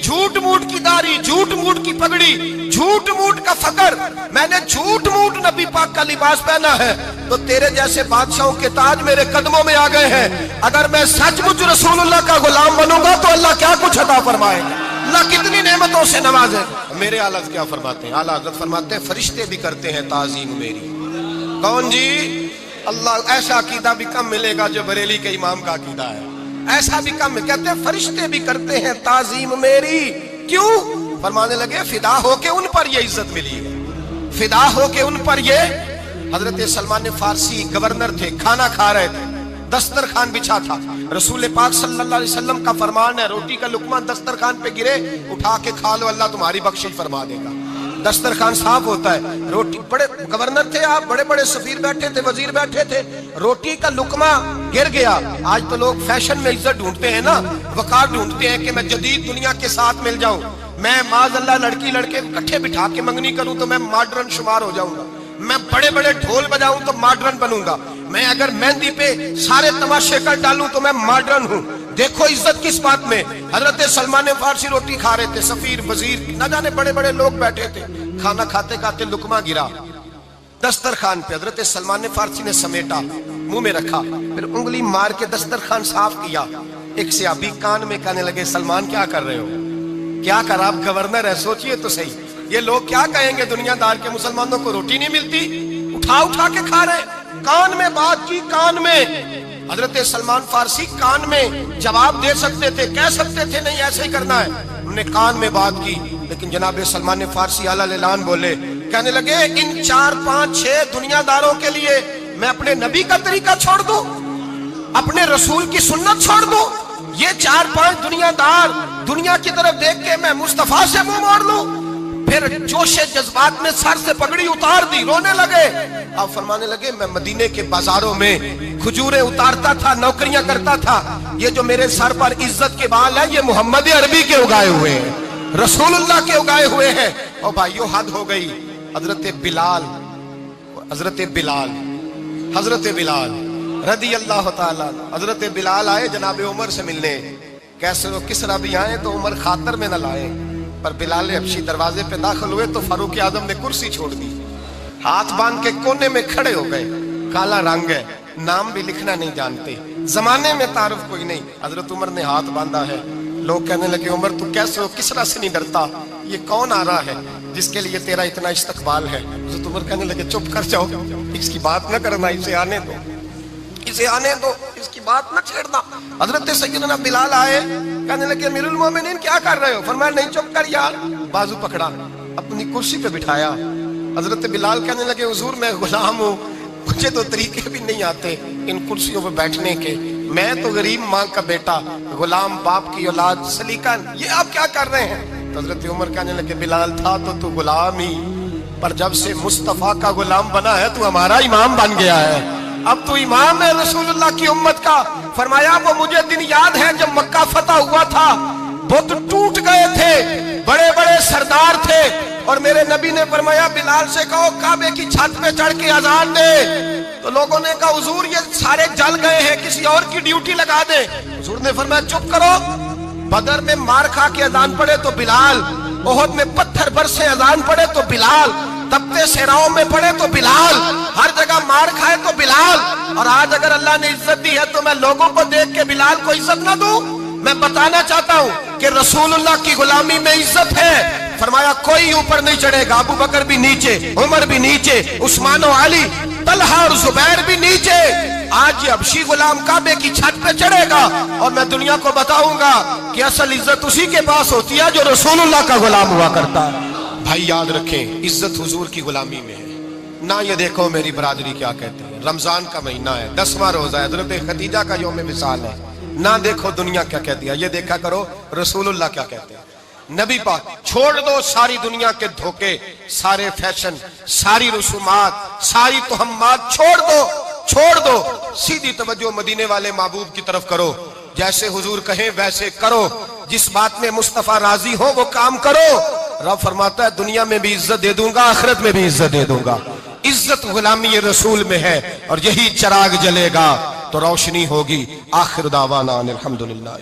جھوٹ موٹ کی داڑھی، جھوٹ موٹ کی پگڑی، جھوٹ موٹ کا فقر، میں نے جھوٹ موٹ نبی پاک کا لباس پہنا ہے، تو تیرے جیسے بادشاہوں کے تاج میرے قدموں میں آ گئے ہیں. اگر میں سچ مچ رسول اللہ کا غلام بنوں گا تو اللہ کیا کچھ عطا فرمائے گا، اللہ کتنی نعمتوں سے نوازے. میرے اعلیٰ حضرت کیا فرماتے ہیں؟ اعلیٰ حضرت فرماتے ہیں فرشتے بھی کرتے ہیں تعظیم میری. کون جی؟ اللہ. ایسا عقیدہ بھی کم ملے گا جو بریلی کے امام کا عقیدہ ہے، ایسا بھی کم. کہتے ہیں فرشتے بھی کرتے ہیں تعظیم میری. کیوں؟ فرمانے لگے فدا ہو کے ان پر یہ عزت ملی ہے، فدا ہو کے ان پر یہ. حضرت سلمان فارسی گورنر تھے، کھانا کھا رہے تھے، دسترخوان بچھا تھا. رسول پاک صلی اللہ علیہ وسلم کا فرمان ہے روٹی کا لقمہ دسترخوان پہ گرے اٹھا کے کھا لو، اللہ تمہاری بخشش فرما دے گا. دسترخوان صاف ہوتا ہے. روٹی، بڑے گورنر تھے آپ، بڑے بڑے سفیر بیٹھے تھے، وزیر بیٹھے تھے، روٹی کا لقمہ گر گیا. آج تو لوگ فیشن میں عزت ڈھونڈتے ہیں نا، وقار ڈھونڈتے ہیں کہ میں جدید دنیا کے ساتھ مل جاؤں، میں معاذ اللہ لڑکی لڑکے اکٹھے بٹھا کے منگنی کروں تو میں ماڈرن شمار ہو جاؤں گا، میں بڑے بڑے ڈھول بجاؤں تو ماڈرن بنوں گا، میں اگر مہندی پہ سارے تماشے کر ڈالوں تو میں ماڈرن ہوں. دیکھو عزت کس بات میں. حضرت سلمان فارسی روٹی کھا رہے تھے، سفیر وزیر نہ جانے بڑے بڑے لوگ بیٹھے تھے، کھانا کھاتے کھاتے لقمہ گرا دسترخوان پہ. حضرت سلمان فارسی نے سمیٹا، منہ میں رکھا، پھر انگلی مار کے دسترخوان صاف کیا. ایک صحابی کان میں کہنے لگے سلمان کیا کر رہے ہو، کیا کر، آپ گورنر ہے، سوچئے تو صحیح، یہ لوگ کیا کہیں گے دنیا دار کے مسلمانوں کو روٹی نہیں ملتی، اٹھا اٹھا کے کھا رہے. کان میں بات کی، کان میں. حضرت سلمان فارسی کان میں جواب دے سکتے تھے، کہہ سکتے تھے نہیں ایسے ہی کرنا ہے، انہوں نے کان میں بات کی. لیکن جناب سلمان فارسی اعلیٰ اعلان بولے، کہنے لگے ان 4 5 6 دنیا داروں کے لیے میں اپنے نبی کا طریقہ چھوڑ دوں، اپنے رسول کی سنت چھوڑ دوں. یہ 4-5 دنیا دار دنیا کی طرف دیکھ کے میں مصطفیٰ سے منہ موڑ لوں؟ پھر جوش جذبات میں سر سے پگڑی اتار دی، رونے لگے۔ آپ فرمانے لگے میں مدینے کے بازاروں میں کھجوریں اتارتا تھا، نوکریاں کرتا تھا، یہ جو میرے سر پر عزت کے بال ہیں یہ محمد عربی کے اگائے ہوئے ہیں، رسول اللہ کے اگائے ہوئے ہیں۔ اور بھائیو حد ہو گئی۔ حضرت بلال رضی اللہ تعالیٰ، حضرت بلال آئے جناب عمر سے ملنے، کیسے وہ کس طرح بھی آئے تو عمر خاطر میں نہ لائے، پر بلال حبشی دروازے پہ داخل ہوئے تو فاروق اعظم نے کرسی چھوڑ دی، ہاتھ باندھ کے کونے میں کھڑے ہو گئے۔ کالا رنگ ہے، نام بھی لکھنا نہیں جانتے، زمانے میں تعارف کوئی نہیں۔ حضرت عمر نے ہاتھ باندھا ہے، لوگ کہنے لگے عمر تو کیسے ہو، کس طرح سے نہیں ڈرتا، یہ کون آ رہا ہے جس کے لیے تیرا اتنا استقبال ہے؟ حضرت عمر کہنے لگے چپ کر جاؤ، اس کی بات نہ کرنا، اسے آنے دو، اس کی بات نہ چھیڑنا۔ حضرت سیدنا بلال آئے، کہنے لگے امیر المومنین کیا کر رہے ہو؟ فرمایا نہیں چپ کر یار، بازو پکڑا، اپنی کرسی پہ بٹھایا۔ حضرت بلال کہنے لگے حضور میں غلام ہوں، مجھے تو طریقے بھی نہیں آتے ان کرسیوں پہ بیٹھنے کے، میں تو غریب ماں کا بیٹا، غلام باپ کی اولاد، سلیقہ، یہ آپ کیا کر رہے ہیں؟ حضرت عمر کہنے لگے بلال تھا تو غلام ہی، پر جب سے مصطفیٰ کا غلام بنا ہے تو ہمارا امام بن گیا ہے، اب تو امام ہے رسول اللہ کی امت کا۔ فرمایا وہ مجھے دن یاد ہے جب مکہ فتح ہوا تھا، بت ٹوٹ گئے تھے، بڑے بڑے سردار تھے، اور میرے نبی نے فرمایا بلال سے کہو کعبے کی چھت پہ چڑھ کے اذان دے، تو لوگوں نے کہا حضور یہ سارے جل گئے ہیں، کسی اور کی ڈیوٹی لگا دے۔ حضور نے فرمایا چپ کرو، بدر میں مار کھا کے اذان پڑے تو بلال، احد میں پتھر برسے اذان پڑے تو بلال، تپتے صحراؤں میں پڑے تو بلال، ہر جگہ مار کھائے تو بلال۔ اور آج اگر اللہ نے عزت دی ہے تو میں لوگوں کو دیکھ کے بلال کو عزت نہ دوں؟ میں بتانا چاہتا ہوں کہ رسول اللہ کی غلامی میں عزت ہے۔ فرمایا کوئی اوپر نہیں چڑھے گا، ابو بکر بھی نیچے، عمر بھی نیچے، عثمان و علی، طلحہ اور زبیر بھی نیچے۔ آج یہ حبشی غلام کعبے کی چھت پہ چڑھے گا اور میں دنیا کو بتاؤں گا کہ اصل عزت اسی کے پاس ہوتی ہے جو رسول اللہ کا غلام ہوا کرتا ہے۔ بھائی یاد رکھیں عزت حضور کی غلامی میں ہے، نہ یہ دیکھو میری برادری کیا کہتے ہیں، رمضان کا مہینہ ہے، 10واں روزہ ہے، حضرت خدیجہ کا یوم وصال ہے، نہ دیکھو دنیا کیا کہتی ہے، یہ دیکھا کرو رسول اللہ کیا کہتے ہیں۔ نبی پاک چھوڑ دو ساری دنیا کے دھوکے، سارے فیشن، ساری رسومات، ساری تہمات چھوڑ دو، سیدھی توجہ مدینے والے محبوب کی طرف کرو، جیسے حضور کہیں ویسے کرو، جس بات میں مصطفیٰ راضی ہو وہ کام کرو۔ رب فرماتا ہے دنیا میں بھی عزت دے دوں گا، آخرت میں بھی عزت دے دوں گا۔ عزت غلامی رسول میں ہے، اور یہی چراغ جلے گا تو روشنی ہوگی۔ آخر دعوانا الحمدللہ۔